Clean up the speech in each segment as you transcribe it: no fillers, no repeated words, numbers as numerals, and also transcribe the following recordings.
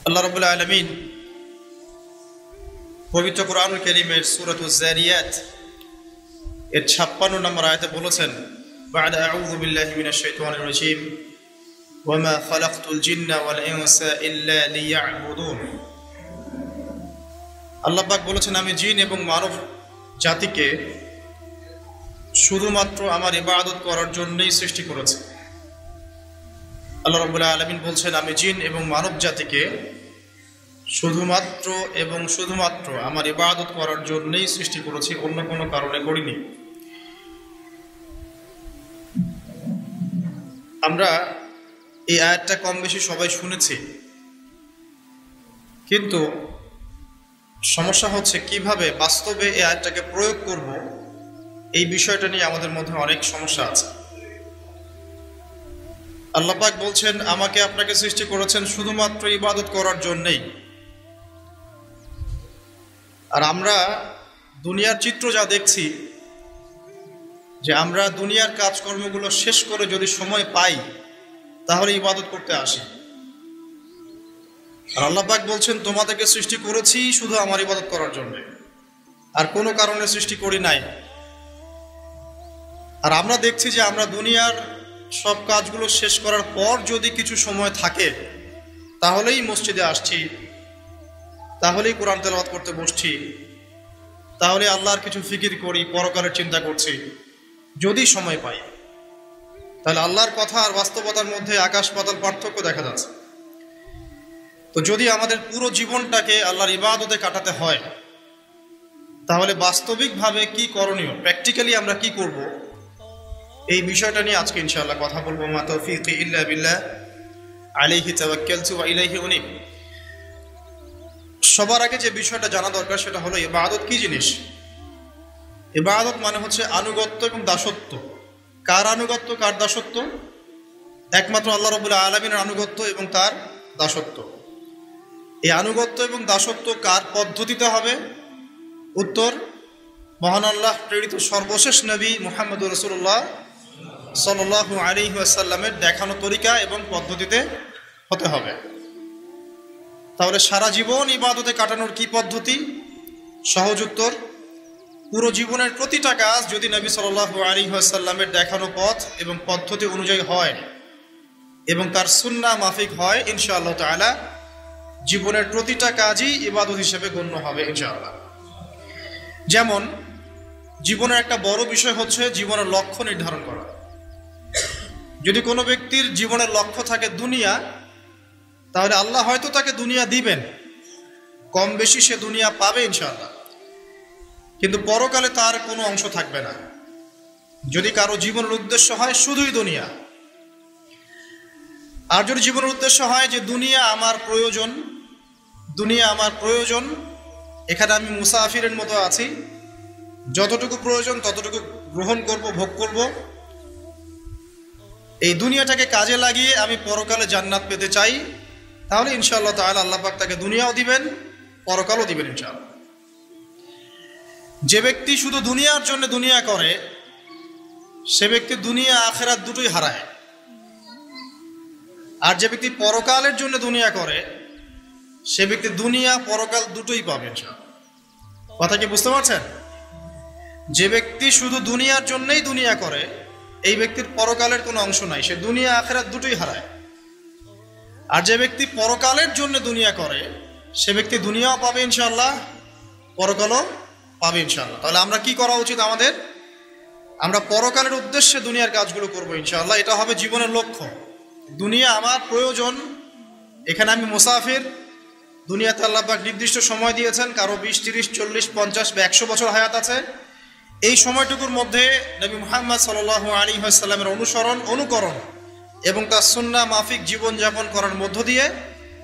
আল্লাহ রাব্বুল আলামিন পবিত্র কোরআনুল কারীমের সূরাতুজ যারিয়াত এর 56 নম্বর আয়াতে বলেছেন, বা'দা আউযু বিল্লাহি মিনাশ শাইতানির রাজীম ওয়া মা খালাকতুল জিন্না ওয়াল ইনসা ইল্লা লিয়া'বুদুন। আল্লাহ পাক বলেছেন, আমি জিন এবং মানব জাতিকে শুধুমাত্র আমার ইবাদত করার জন্যই সৃষ্টি করেছি। আল্লাহ রাব্বুল আলামিন বলছেন, আমি জিন এবং মানব জাতিকে শুধুমাত্র আমার ইবাদত করার জন্যই সৃষ্টি করেছি, অন্য কোনো কারণে করিনি। আমরা এই আয়াতটা কম বেশি সবাই শুনেছি, কিন্তু সমস্যা হচ্ছে কিভাবে বাস্তবে এই আয়াতটাকে প্রয়োগ করব, এই বিষয়টা নিয়ে আমাদের মধ্যে অনেক সমস্যা আছে। আল্লাহ পাক বলছেন, আমাকে আপনাকে সৃষ্টি করেছেন শুধুমাত্র ইবাদত করার জন্যই। আর আমরা দুনিয়ার চিত্র যা দেখছি, যে আমরা দুনিয়ার কাজকর্মগুলো শেষ করে যদি সময় পাই তাহলে ইবাদত করতে আসি। আর আল্লাহ পাক বলছেন, তোমাদেরকে সৃষ্টি করেছি শুধু আমার ইবাদত করার জন্য, আর কোনো কারণে সৃষ্টি করি নাই। আর আমরা দেখছি যে আমরা দুনিয়ার সব কাজগুলো শেষ করার পর যদি কিছু সময় থাকে তাহলেই মসজিদে আসছি, তাহলেই কোরআন তেলাওয়াত করতে বসছি, তাহলে আল্লাহর কিছু ফিকির করি, পরকালের চিন্তা করছি যদি সময় পাই। তাহলে আল্লাহর কথা আর বাস্তবতার মধ্যে আকাশ পাতাল পার্থক্য দেখা যাচ্ছে। তো যদি আমাদের পুরো জীবনটাকে আল্লাহর ইবাদতে কাটাতে হয় তাহলে বাস্তবিকভাবে কি করণীয়, প্র্যাকটিক্যালি আমরা কি করব, এই বিষয়টা নিয়ে আজকে ইনশাআল্লাহ কথা বলবো। মা তাওফীকি ইল্লা বিল্লাহ আলাইহি তাওয়াক্কালতু ওয়া ইলাইহি উনীব। সবার আগে যে বিষয়টা জানা দরকার সেটা হলো ইবাদত কি জিনিস। ইবাদত মানে হচ্ছে আনুগত্য এবং দাসত্ব। কার আনুগত্য, কার দাসত্ব? একমাত্র আল্লাহ রাব্বুল আলামিনের আনুগত্য এবং তার দাসত্ব। এই আনুগত্য এবং দাসত্ব কার পদ্ধতিতে হবে? উত্তর, মহান আল্লাহ প্রেরিত সর্বশেষ নবী মুহাম্মদুর রাসূলুল্লাহ সাল্লাল্লাহু আলাইহি ওয়াসাল্লামের দেখানো তরিকা এবং পদ্ধতিতে হতে হবে। তাহলে সারা জীবন ইবাদতে কাটানোর কি পদ্ধতি? সহজ উত্তর, পুরো জীবনের প্রতিটা কাজ যদি নবী সাল্লাল্লাহু আলাইহি ওয়াসাল্লামের দেখানো পথ এবং পদ্ধতি অনুযায়ী হয় এবং তার সুন্নাহ মাফিক হয়, ইনশাআল্লাহ তাআলা জীবনের প্রতিটা কাজই ইবাদত হিসেবে গণ্য হবে ইনশাআল্লাহ। যেমন জীবনের একটা বড় বিষয় হচ্ছে জীবনের লক্ষ্য নির্ধারণ করা। যদি কোনো ব্যক্তির জীবনের লক্ষ্য থাকে দুনিয়া, তাহলে আল্লাহ হয়তো তাকে দুনিয়া দিবেন, কম বেশি সে দুনিয়া পাবে ইনশাআল্লাহ, কিন্তু পরকালে তার কোনো অংশ থাকবে না। যদি কারো জীবনের উদ্দেশ্য হয় শুধুই দুনিয়া, আর যদি জীবনের উদ্দেশ্য হয় যে দুনিয়া আমার প্রয়োজন, এখানে আমি মুসাফিরের মতো আছি, যতটুকু প্রয়োজন ততটুকু গ্রহণ করব, ভোগ করব, এই দুনিয়াটাকে কাজে লাগিয়ে আমি পরকালে জান্নাত পেতে চাই, তাহলে ইনশাআল্লাহ তাআলা আল্লাহ পাক তাকে দুনিয়াও দিবেন, পরকালও দিবেন ইনশাআল্লাহ। যে ব্যক্তি শুধু দুনিয়ার জন্য দুনিয়া করে, সে ব্যক্তি দুনিয়া আখিরাত দুটোই হারায়। আর যে ব্যক্তি পরকালের জন্য দুনিয়া করে, সে ব্যক্তি দুনিয়া পরকাল দুটোই পাবে ইনশাআল্লাহ। কথা কি বুঝতে পারছেন? যে ব্যক্তি শুধু দুনিয়ার জন্যই দুনিয়া করে, এই ব্যক্তির পরকালের কোনো অংশ নাই, সে দুনিয়া আখিরাত দুটোই হারায়। আর যে ব্যক্তি পরকালের জন্য দুনিয়া করে, সে ব্যক্তি দুনিয়াও পাবে ইনশাআল্লাহ, পরকালও পাবে ইনশাআল্লাহ। তাহলে আমরা কি করা উচিত আমাদের? আমরা পরকালের উদ্দেশ্যে দুনিয়ার কাজগুলো করবো ইনশাআল্লাহ। এটা হবে জীবনের লক্ষ্য। দুনিয়া আমার প্রয়োজন, এখানে আমি মুসাফির। দুনিয়াতে আল্লাহ পাক নির্দিষ্ট সময় দিয়েছেন, কারো 20, 30, 40, 50 বা 100 বছর হায়াত আছে। এই সময়টুকুর মধ্যে নবী মুহাম্মদ সাল্লাল্লাহু আলাইহি ওয়াসাল্লামের অনুকরণ এবং তার সুন্নাহ মাফিক জীবনযাপন করার মধ্য দিয়ে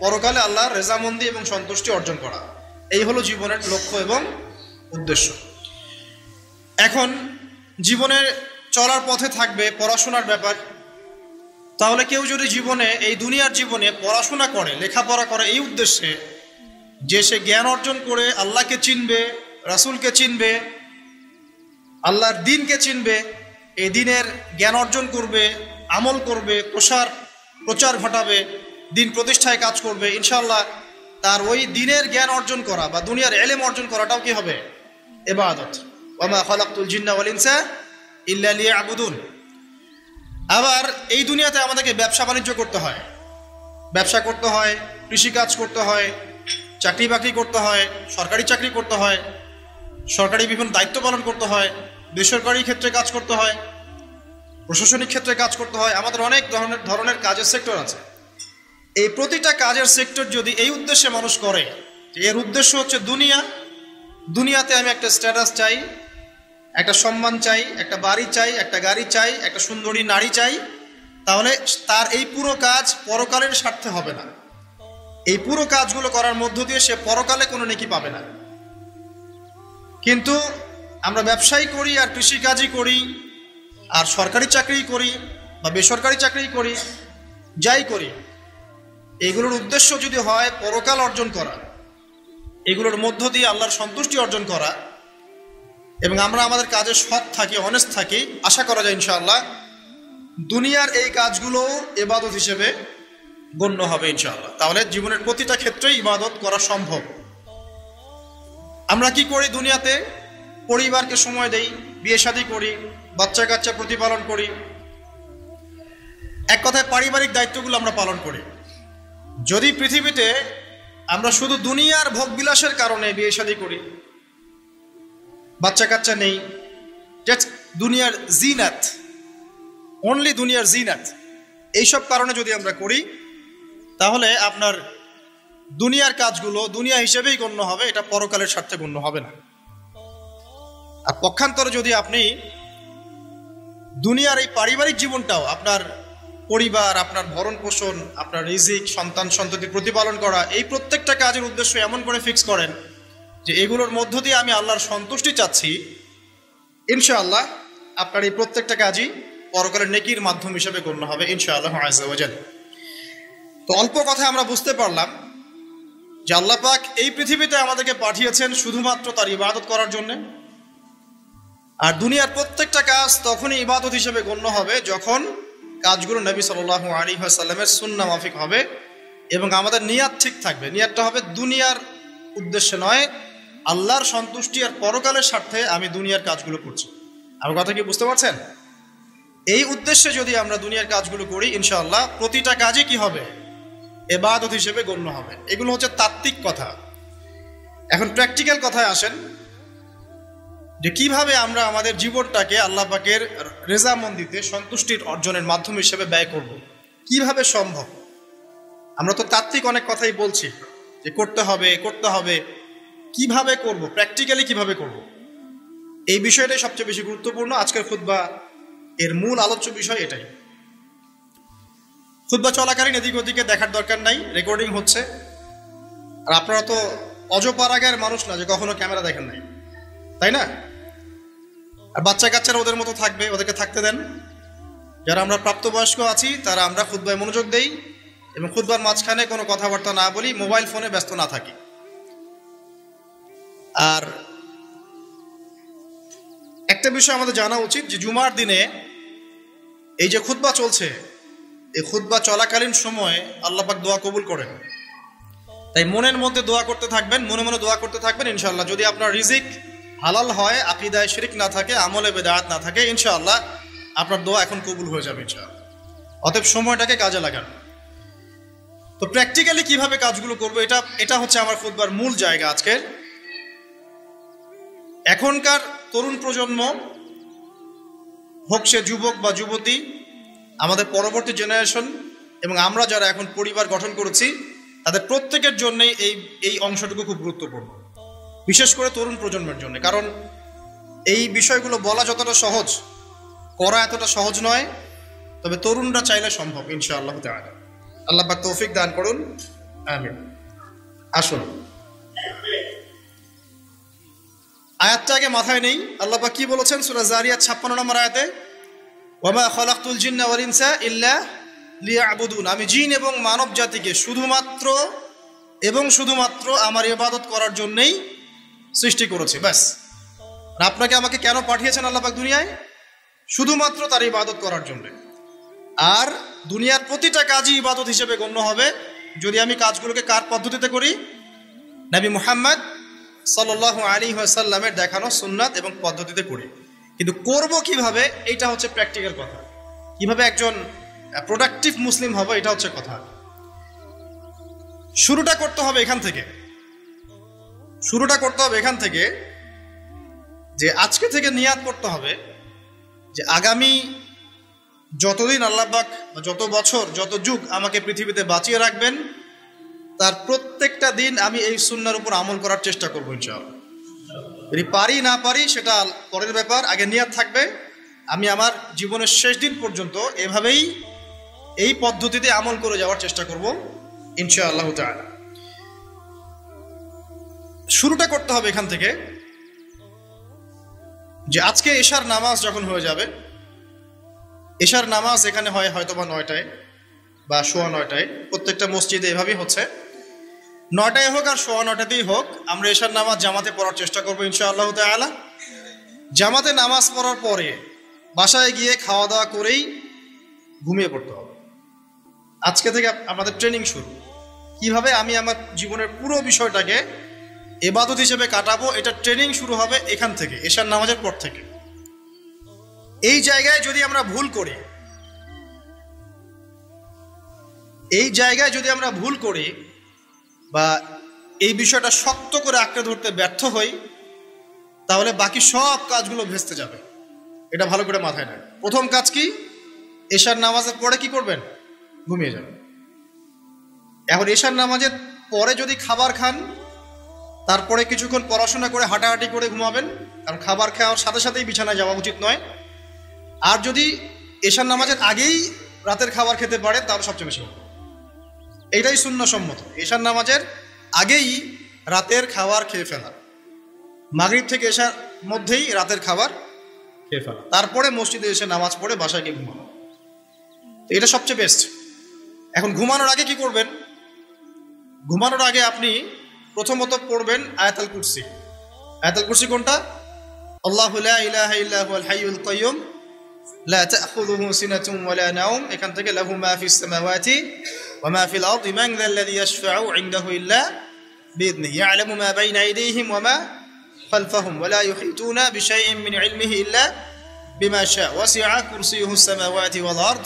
পরকালে আল্লাহর রেজামন্দি এবং সন্তুষ্টি অর্জন করা, এই হলো জীবনের লক্ষ্য এবং উদ্দেশ্য। এখন জীবনের চলার পথে থাকবে পড়াশোনার ব্যাপার। তাহলে কেউ যদি জীবনে, এই দুনিয়ার জীবনে পড়াশোনা করে, লেখাপড়া করে এই উদ্দেশ্যে যে সে জ্ঞান অর্জন করে আল্লাহকে চিনবে, রাসূলকে চিনবে, আল্লাহর দ্বীনকে চিনবে, এই দ্বীনের জ্ঞান অর্জন করবে, আমল করবে, প্রচার ঘটাবে, দ্বীন প্রতিষ্ঠায় কাজ করবে, ইনশাআল্লাহ তার ওই দিনের জ্ঞান অর্জন করা বা দুনিয়ার এলেম অর্জন করাটাও কি হবে? ইবাদত। ওয়া মা খালাকতুল জিন্না ওয়াল ইনসা ইল্লা লিয়াবুদুন। আবার এই দুনিয়াতে আমাদেরকে ব্যবসা বাণিজ্য করতে হয়, ব্যবসা করতে হয়, কৃষিকাজ করতে হয়, চাকরি বাকরি করতে হয়, সরকারি চাকরি করতে হয়, সরকারি বিভিন্ন দায়িত্ব পালন করতে হয়, বেসরকারি ক্ষেত্রে কাজ করতে হয়, প্রশাসনিক ক্ষেত্রে কাজ করতে হয়। আমাদের অনেক ধরনের কাজের সেক্টর আছে। এই প্রতিটা কাজের সেক্টর যদি এই উদ্দেশ্যে মানুষ করে যে এর উদ্দেশ্য হচ্ছে দুনিয়াতে আমি একটা স্ট্যাটাস চাই, একটা সম্মান চাই, একটা বাড়ি চাই, একটা গাড়ি চাই, একটা সুন্দরী নারী চাই, তাহলে তার এই পুরো কাজ পরকালের স্বার্থে হবে না। এই পুরো কাজগুলো করার মধ্য দিয়ে সে পরকালে কোনো নেকি পাবে না। কিন্তু আমরা ব্যবসায়ী করি আর কৃষিকাজই করি আর সরকারি চাকরি করি বা বেসরকারি চাকরি করি, যাই করি, এগুলোর উদ্দেশ্য যদি হয় পরকাল অর্জন করা, এগুলোর মধ্য দিয়ে আল্লাহর সন্তুষ্টি অর্জন করা, এবং আমরা আমাদের কাজে সৎ থাকি, অনেস্ট থাকি, আশা করা যায় ইনশাআল্লাহ দুনিয়ার এই কাজগুলো ইবাদত হিসেবে গণ্য হবে ইনশাআল্লাহ। তাহলে জীবনের প্রতিটা ক্ষেত্রেই ইবাদত করা সম্ভব। আমরা কি করি দুনিয়াতে? পরিবারকে সময় দেই, বিয়ে শাদী করি, বাচ্চা কাচ্চা প্রতিপালন করি, এক কথায় পারিবারিক দায়িত্বগুলো আমরা পালন করি। যদি পৃথিবীতে আমরা শুধু দুনিয়ার ভোগবিলাসের কারণে বিয়ে শাদী করি, বাচ্চা কাচ্চা নেই, জাস্ট দুনিয়ার জিনাত, অনলি দুনিয়ার জিনাত, এইসব কারণে যদি আমরা করি, তাহলে আপনার দুনিয়ার কাজগুলো দুনিয়া হিসেবেই গণ্য হবে, এটা পরকালের স্বার্থে গণ্য হবে না। আর পক্ষান্তরে যদি আপনি দুনিয়ার এই পারিবারিক জীবনটাও, আপনার পরিবার, আপনার ভরণ পোষণ, আপনার রিজিক, সন্তান সন্ততি প্রতিপালন করা, এই প্রত্যেকটা কাজের উদ্দেশ্য এমন করে ফিক্স করেন যে এগুলোর মধ্য দিয়ে আমি আল্লাহর সন্তুষ্টি চাচ্ছি, ইনশাআল্লাহ আপনার এই প্রত্যেকটা কাজই পরকালের নেকির মাধ্যম হিসেবে গণ্য হবে ইনশাআল্লাহ আযজা ওয়া জাল। তো অল্প কথা আমরা বুঝতে পারলাম যে আল্লাহ পাক এই পৃথিবীতে আমাদেরকে পাঠিয়েছেন শুধুমাত্র তার ইবাদত করার জন্য। আর দুনিয়ার প্রত্যেকটা কাজ তখনই ইবাদত হিসেবে গণ্য হবে যখন কাজগুলো নবী সাল্লাল্লাহু আলাইহি ওয়াসাল্লামের সুন্নাহ মাফিক হবে এবং আমাদের নিয়াত ঠিক থাকবে। নিয়াতটা হবে দুনিয়ার উদ্দেশ্যে নয়, আল্লাহর সন্তুষ্টি আর পরকালের স্বার্থে আমি দুনিয়ার কাজগুলো করছি। আমার কথা কি বুঝতে পারছেন? এই উদ্দেশ্যে যদি আমরা দুনিয়ার কাজগুলো করি, ইনশাআল্লাহ প্রতিটা কাজই কি হবে? ইবাদত হিসেবে গণ্য হবে। এগুলো হচ্ছে তাত্ত্বিক কথা। এখন প্র্যাকটিক্যাল কথায় আসেন যে কিভাবে আমরা আমাদের জীবনটাকে আল্লাহ পাকের রেজামন্দিতে, সন্তুষ্টির অর্জনের মাধ্যম হিসেবে ব্যয় করব। কিভাবে সম্ভব? আমরা তো তাত্ত্বিক অনেক কথাই বলছি যে করতে হবে, কিভাবে করব, প্র্যাকটিক্যালি কিভাবে করব, এই বিষয়টাই সবচেয়ে বেশি গুরুত্বপূর্ণ। আজকের খুতবা এর মূল আলোচ্য বিষয় এটাই। খুতবা চলাকালীন এদিক ওদিকে দেখার দরকার নাই, রেকর্ডিং হচ্ছে। আর আপনারা তো অজপাড়াগার মানুষ না যে কখনো ক্যামেরা দেখেন নাই, তাই না? আর বাচ্চা কাচ্চারা ওদের মতো থাকবে, ওদেরকে থাকতে দেন। যারা আমরা প্রাপ্তবয়স্ক আছি তারা আমরা খুতবায় মনোযোগ দেই এবং খুতবার মাঝখানে কোনো কথাবার্তা না বলি, মোবাইল ফোনে ব্যস্ত না থাকি। আর একটা বিষয় আমাদের জানা উচিত যে জুমার দিনে এই যে খুতবা চলছে, এই খুতবা চলাকালীন সময়ে আল্লাহ পাক দোয়া কবুল করেন। তাই মনের মধ্যে দোয়া করতে থাকবেন, মনে মনে দোয়া করতে থাকবেন। ইনশাআল্লাহ যদি আপনার রিজিক হালাল হয়, আকীদায় শিরক না থাকে, আমলে বেদাত না থাকে, ইনশাআল্লাহ আপনার দোয়া এখন কবুল হয়ে যাবে ইনশাআল্লাহ। অতএব সময়টাকে কাজে লাগান। তো প্র্যাকটিক্যালি কিভাবে কাজগুলো করবো, এটা হচ্ছে আমার খুতবার মূল জায়গা আজকের। এখনকার তরুণ প্রজন্ম হোক সে যুবক বা যুবতী, আমাদের পরবর্তী জেনারেশন এবং আমরা যারা এখন পরিবার গঠন করেছি, তাদের প্রত্যেকের জন্যই এই অংশটুকু খুব গুরুত্বপূর্ণ, বিশেষ করে তরুণ প্রজন্মের জন্য। কারণ এই বিষয়গুলো বলা যতটা সহজ, করা এতটা সহজ নয়। তবে তরুণরা চাইলে সম্ভব ইনশাআল্লাহ তাআলা। আল্লাহ পাক তৌফিক দান করুন, আমিন। আসুন আয়াতটা আগে মাথায় নেই। আল্লাহ পাক কি বলেছেন সূরা জারিয়াত 56 নম্বর আয়াতে, ওয়া মা খালাকতুল জিন্না ওয়াল ইনসা ইল্লা লিয়াবুদুন। আমি জিন এবং মানব জাতিকে শুধুমাত্র আমার ইবাদত করার জন্যই সৃষ্টি করেছি, ব্যাস। আপনাকে আমাকে কেন পাঠিয়েছেন আল্লাহ পাক দুনিয়ায়? শুধুমাত্র তার ইবাদত করার জন্য। আর দুনিয়ার প্রতিটা কাজই ইবাদত হিসেবে গণ্য হবে যদি আমি কাজগুলোকে কার পদ্ধতিতে করি? নবী মুহাম্মদ সাল্লাল্লাহু আলাইহি ওয়াসাল্লামের দেখানো সুন্নাত এবং পদ্ধতিতে করি। কিন্তু করব কিভাবে, এইটা হচ্ছে প্র্যাকটিক্যাল কথা। কিভাবে একজন প্রোডাক্টিভ মুসলিম হবে, এটা হচ্ছে কথা। শুরুটা করতে হবে এখান থেকে, যে আজকে থেকে নিয়াত করতে হবে যে আগামী যতদিন আল্লাহ পাক, যত বছর, যত যুগ আমাকে পৃথিবীতে বাঁচিয়ে রাখবেন, তার প্রত্যেকটা দিন আমি এই সুন্নাহর উপর আমল করার চেষ্টা করবো ইনশাআল্লাহ। যদি পারি না পারি সেটা পরের ব্যাপার, আগে নিয়াত থাকবে আমি আমার জীবনের শেষ দিন পর্যন্ত এভাবেই এই পদ্ধতিতে আমল করে যাওয়ার চেষ্টা করব ইনশাআল্লাহ তাআলা। শুরুটা করতে হবে এখান থেকে যে আজকে এশার নামাজ যখন হয়ে যাবে, এশার নামাজ এখানে হয় হয়তোবা 9টায় বা 9:15, প্রত্যেকটা মসজিদে এভাবেই হচ্ছে, 9টায় হোক আর 9:15তেই হোক, আমরা এশার নামাজ জামাতে পড়ার চেষ্টা করবো ইনশাআল্লাহ তাআলা। জামাতে নামাজ পড়ার পরে বাসায় গিয়ে খাওয়া দাওয়া করেই ঘুমিয়ে পড়তে হবে। আজকে থেকে আমাদের ট্রেনিং শুরু, কিভাবে আমি আমার জীবনের পুরো বিষয়টাকে ইবাদত হিসেবে কাটাবো, এটা ট্রেনিং শুরু হবে এখান থেকে, এশার নামাজের পর থেকে। এই জায়গায় যদি আমরা ভুল করি বা এই বিষয়টা শক্ত করে আঁকড়ে ধরতে ব্যর্থ হই, তাহলে বাকি সব কাজগুলো ভেস্তে যাবে। এটা ভালো করে মাথায় নেয়। প্রথম কাজ কি? এশার নামাজের পরে কি করবেন? ঘুমিয়ে যাবেন। এখন এশার নামাজের পরে যদি খাবার খান, তারপরে কিছুক্ষণ পড়াশোনা করে হাঁটাহাঁটি করে ঘুমাবেন, কারণ খাবার খাওয়ার সাথে সাথেই বিছানায় যাওয়া উচিত নয়। আর যদি এশার নামাজের আগেই রাতের খাবার খেতে পারেন তাহলে সবচেয়ে বেশি ভালো। এইটাই সুন্নাহসম্মত, এশার নামাজের আগেই রাতের খাবার খেয়ে ফেলা, মাগরিব থেকে এশার মধ্যেই রাতের খাবার খেয়ে ফেলা, তারপরে মসজিদে এসে নামাজ পড়ে বাসায় গিয়ে ঘুমানো, এটা সবচেয়ে বেস্ট। এখন ঘুমানোর আগে কি করবেন? ঘুমানোর আগে আপনি প্রথমত পড়বেন আয়াতুল কুরসি। আয়াতুল কুরসি কোনটা? আল্লাহু লা ইলাহা ইল্লা হুয়াল হাইয়ুল কাইয়্যুম লা তাখুযুহু সিনাতুন ওয়ালা নাওম, এখান থেকে লাহু মা ফিস সামাওয়াতি ওয়া মা ফিল আরদি মান যাল্লাযী ইয়াশফাউ ইনদাহু ইল্লা বিইذনিহি ইয়ালামু মা বাইনা আইদিহিম ওয়া মা খালফাহুম ওয়া লা ইউহিতুনা বিশাইইন মিন ইলমিহি ইল্লা বিমা শা ওয়াসি'a কুরসিয়ুহু সামাওয়াতি ওয়াল আরদ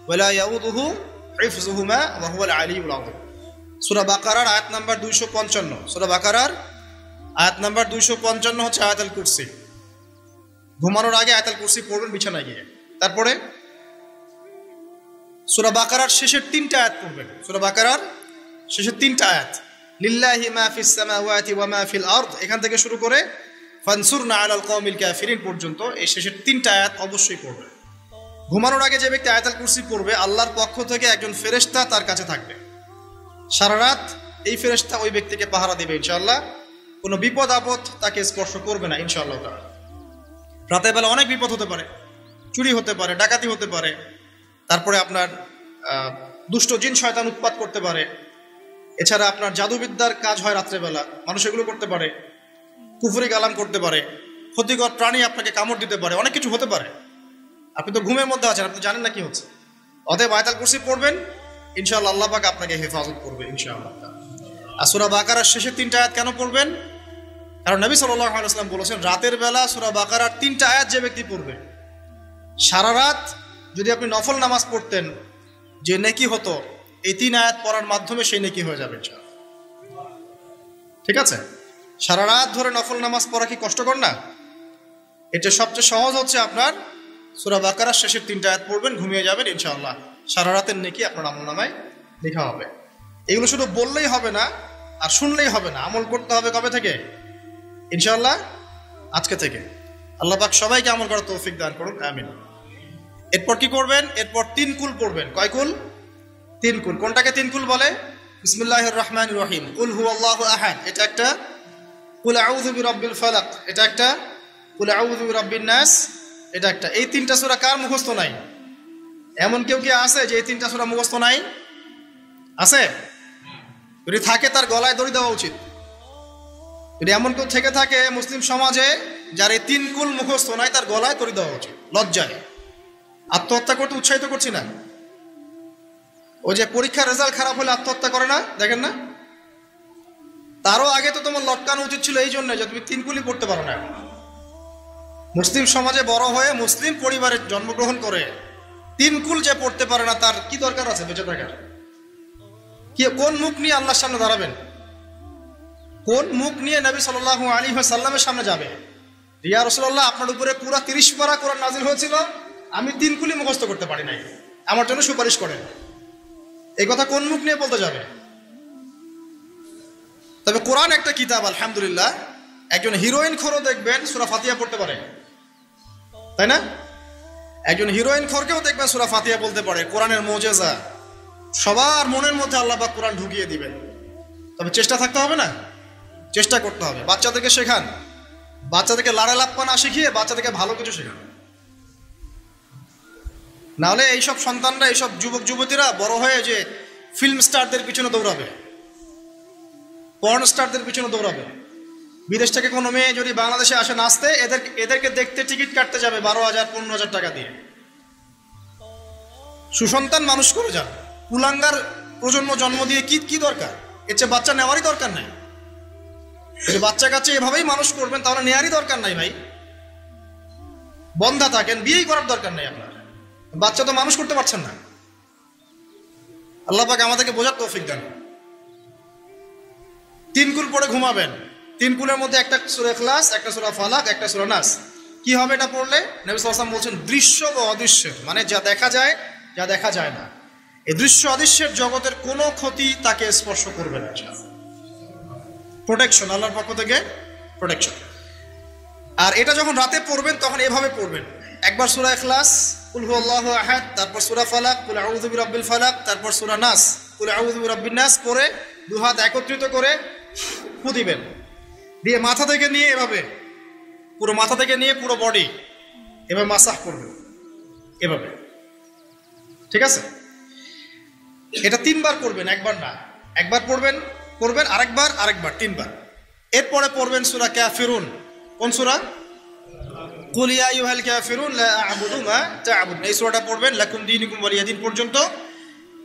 ওয়া লা ইয়াউদুহু হিফযুহুমা ওয়া হুয়াল আলিয়্যুল আযীম। সূরা বাকারার আয়াত নাম্বার 255, সূরা বাকারার আয়াত নাম্বার 255 হচ্ছে আয়াতুল কুরসি। ঘুমানোর আগে আয়াতুল কুরসি পড়বেন বিছানায় গিয়ে। তারপরে সূরা বাকারার শেষের 3টা আয়াত পড়বেন। সূরা বাকারার শেষের 3টা আয়াত, লিল্লাহি মা ফিস সামাওয়াতি ওয়া মা ফিল আরদ, এখান থেকে শুরু করে ফানসুরনা আলাল কওমিল কাফিরিন পর্যন্ত এই শেষের 3টা আয়াত অবশ্যই পড়বেন। ঘুমানোর আগে যে ব্যক্তি আয়াতুল কুরসি পড়বে, আল্লাহর পক্ষ থেকে একজন ফেরেশতা তার কাছে থাকবে সারা রাত। এই ফেরেশতা ওই ব্যক্তিকে পাহারা দেবে ইনশাআল্লাহ, কোনো বিপদ আপদ তাকে স্পর্শ করবে না ইনশাআল্লাহ তাআলা। রাতের বেলা অনেক বিপদ হতে পারে, চুরি হতে পারে, ডাকাতি হতে পারে, তারপরে আপনার দুষ্ট জিন শয়তান উৎপাত করতে পারে, এছাড়া আপনার জাদুবিদ্যার কাজ হয় রাত্রেবেলা, মানুষ এগুলো করতে পারে, কুফরি কালাম করতে পারে, ক্ষতিকর প্রাণী আপনাকে কামড় দিতে পারে, অনেক কিছু হতে পারে। আপনি তো ঘুমের মধ্যে আছেন, আপনি জানেন না কি হচ্ছে। অতএব আয়াতুল কুরসি পড়বেন, ইনশাআল্লাহ আল্লাহ পাক আপনাকে হেফাজত করবে ইনশাআল্লাহ। আর সূরা বাকারার শেষের 3টা আয়াত কেন পড়বেন? কারণ নবী সাল্লাল্লাহু আলাইহি ওয়াসাল্লাম বলেছেন, রাতের বেলা সূরা বাকারার 3টা আয়াত যে ব্যক্তি পড়বে, সারা রাত যদি আপনি নফল নামাজ পড়তেন যে নেকি হতো, এই 3 আয়াত পড়ার মাধ্যমে সেই নেকি হয়ে যাবে ইনশাআল্লাহ। ঠিক আছে? সারা রাত ধরে নফল নামাজ পড়া কি কষ্টকর না? এটা সবচেয়ে সহজ হচ্ছে আপনার সূরা বাকারার শেষের 3টা আয়াত পড়বেন, ঘুমিয়ে যাবেন ইনশাআল্লাহ, সারা রাতের নেকি আপনার আমলনামায় লেখা হবে। এগুলো শুধু বললেই হবে না আর শুনলেই হবে না, আমল করতে হবে কবে থেকে? ইনশাআল্লাহ আজকে থেকে। আল্লাহ পাক সবাইকে আমল করার তৌফিক দান করুন, আমিন। এরপর কি করবেন? এরপর 3 কুল পড়বেন। কয় কুল? 3 কুল। কোনটাকে 3 কুল বলে? বিসমিল্লাহির রহমানির রহিম, কুল হুয়াল্লাহু আহাদ এটা একটা, কুল আউযু বিরাব্বিল ফালাক এটা একটা, কুল আউযু বিরাব্বিন নাস এটা একটা। এই 3টা সূরা কার মুখস্থ নাই? এমন কেউ কি আছে যে এই 3টা সূরা মুখস্থ নাই? আছে? যদি থাকে তার গলায় দড়ি দেওয়া উচিত। যদি এমন কেউ থেকে থাকে মুসলিম সমাজে যার এই 3 কুল মুখস্থ নাই, তার গলায় দড়ি দেওয়া উচিত লজ্জায়। আত্মহত্যা করতে উৎসাহিত করছি না, ওই যে পরীক্ষার রেজাল্ট খারাপ হলে আত্মহত্যা করে না, দেখেন না? তারও আগে তো তোমার লটকানো উচিত ছিল এই জন্য যে তুমি 3 কুলি পড়তে পারো না। মুসলিম সমাজে বড় হয়ে মুসলিম পরিবারে জন্মগ্রহণ করে 3 কুল যে পড়তে পারে না, তার কি দরকার আছে বেঁচে থাকার? কি কোন মুখ নিয়ে আল্লাহর সামনে দাঁড়াবেন? কোন মুখ নিয়ে নবী সাল্লাল্লাহু আলাইহি ওয়াসাল্লামের সামনে যাবে? ইয়া রাসূলুল্লাহ, আপনার উপরে পুরো 30 পারা কোরআন নাযিল হয়েছিল, আমি 3 কুলি মুখস্থ করতে পারি নাই, আমার জন্য সুপারিশ করেন। এই কথা কোন মুখ নিয়ে বলতে যাবে? তবে কোরআন একটা কিতাব, আলহামদুলিল্লাহ। একজন হিরোইন খোরও দেখবেন সূরা ফাতিহা পড়তে পারে, তাই না? একজন হিরোইন খোরকেও দেখবেন সূরা ফাতিহা বলতে পারে। কোরআনের মুজিজা, সবার মনের মধ্যে আল্লাহ পাক কোরআন ঢুকিয়ে দিবেন। তবে চেষ্টা থাকতে হবে না, চেষ্টা করতে হবে। বাচ্চাদেরকে শেখান, বাচ্চাদেরকে লাড়া লাপ্পা না শিখিয়ে বাচ্চাদেরকে ভালো কিছু শেখান। নাহলে এইসব সন্তানরা, এইসব যুবক যুবতীরা বড় হয়ে যে ফিল্ম স্টারদের পিছনে দৌড়াবে, পর্ন স্টারদের পিছনে দৌড়াবে। বিদেশ থেকে কোনো মেয়ে যদি বাংলাদেশে আসে নাচতে, এদেরকে দেখতে টিকিট কাটতে যাবে 12,000 15,000 টাকা দিয়ে। সুসন্তান মানুষ করে যান, কুলাঙ্গার প্রজন্ম জন্ম দিয়ে কি দরকার? এর চেয়ে বাচ্চা নেওয়ারই দরকার নাই। যদি বাচ্চা কাচ্চা এভাবেই মানুষ করবেন তাহলে নেয়ারই দরকার নাই ভাই। বন্ধা থাকেন, বিয়েই করার দরকার নাই আপনার। বাচ্চা তো মানুষ করতে পারছেন না। আল্লাহ পাক আমাদেরকে বোঝার তৌফিক দেন। 3 কুল পড়ে ঘুমাবেন। 3 কুলের মধ্যে একটা সূরা ইখলাস, একটা সূরা ফালাক, একটা সূরা নাস। কি হবে এটা পড়লে? নবী সাল্লাল্লাহু আলাইহি ওয়াসাল্লাম বলছেন দৃশ্য ও অদৃশ্য, মানে যা দেখা যায় যা দেখা যায় না, এই দৃশ্য অদৃশ্যের জগতের কোনো ক্ষতি তাকে স্পর্শ করবে না। প্রোটেকশন, আল্লাহর পক্ষ থেকে প্রোটেকশন। আর এটা যখন রাতে পড়বেন তখন এভাবে পড়বেন। একবার সূরা ইখলাস, কুল হুয়াল্লাহু আহাদ, তারপর সূরা ফালাক, কুল আউযু বিরাব্বিল ফালাক, তারপর সূরা নাস, কুল আউযু বিরাব্বিন নাস পড়ে 2 হাত একত্রিত করে ফু দিবেন। দিয়ে মাথা থেকে নিয়ে এভাবে, পুরো মাথা থেকে নিয়ে পুরো বডি এভাবে মাসাহ করবেন, এভাবে। ঠিক আছে? এটা 3 বার করবেন, একবার না। একবার করবেন, আরেকবার 3 বার। এরপরে পড়বেন সূরা কাফিরুন। কোন সূরা? কুল ইয়া আইয়ুহাল কাফিরুন লা আ'বুদু মা তা'বুদুন। এই সূরাটা পড়বেন লাকুম দীনুকুম ওয়ালিয়া দীন পর্যন্ত।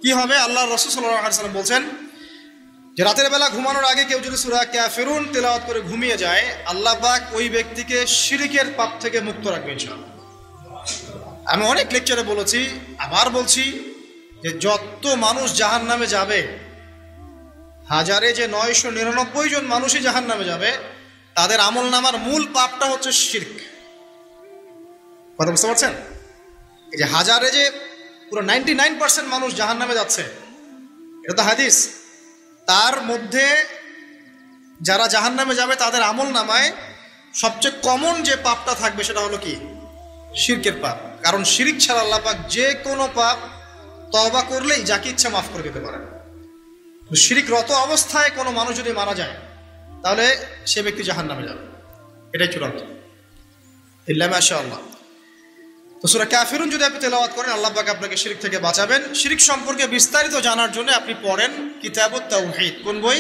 কি হবে? আল্লাহর রাসূল সাল্লাল্লাহু আলাইহি ওয়াসাল্লাম বলছেন যে রাতের বেলা ঘুমানোর আগে কেউ যদি সূরা কাফিরুন তেলাওয়াত করে ঘুমিয়ে যায়, আল্লাহ পাক ওই ব্যক্তিকে শিরকের পাপ থেকে মুক্ত রাখবে ইনশাআল্লাহ। আমি অনেক লেকচারে বলেছি, আবার বলছি যে যত মানুষ জাহান্নামে যাবে, হাজারে যে 999 জন মানুষই জাহান্নামে যাবে, তাদের আমলনামার মূল পাপটা হচ্ছে শিরক। কথা বুঝতে পারছেন? এই যে হাজারে যে পুরো 99% মানুষ জাহান্নামে যাচ্ছে, এটা তো হাদিস। তার মধ্যে যারা জাহান্নামে যাবে তাদের আমলনামায় সবচেয়ে কমন যে পাপটা থাকবে সেটা হলো কি? শিরকের পাপ। কারণ শিরক ছাড়া আল্লাহ পাক যে কোনো পাপ তওবা করলেই যাকে ইচ্ছা মাফ করে দিতে পারেন। শিরকরত অবস্থায় কোনো মানুষ যদি মারা যায় তাহলে সে ব্যক্তি জাহান্নামে যাবে, এটাই চূড়ান্ত। ইল্লা মাশাআল্লাহ। তো সূরা কাফিরুন যদি আপনি তেলাওয়াত করেন, আল্লাহ পাক আপনাকে শিরক থেকে বাঁচাবেন। শিরক সম্পর্কে বিস্তারিত জানার জন্য আপনি পড়েন কিতাবুত তাওহীদ। কোন বই?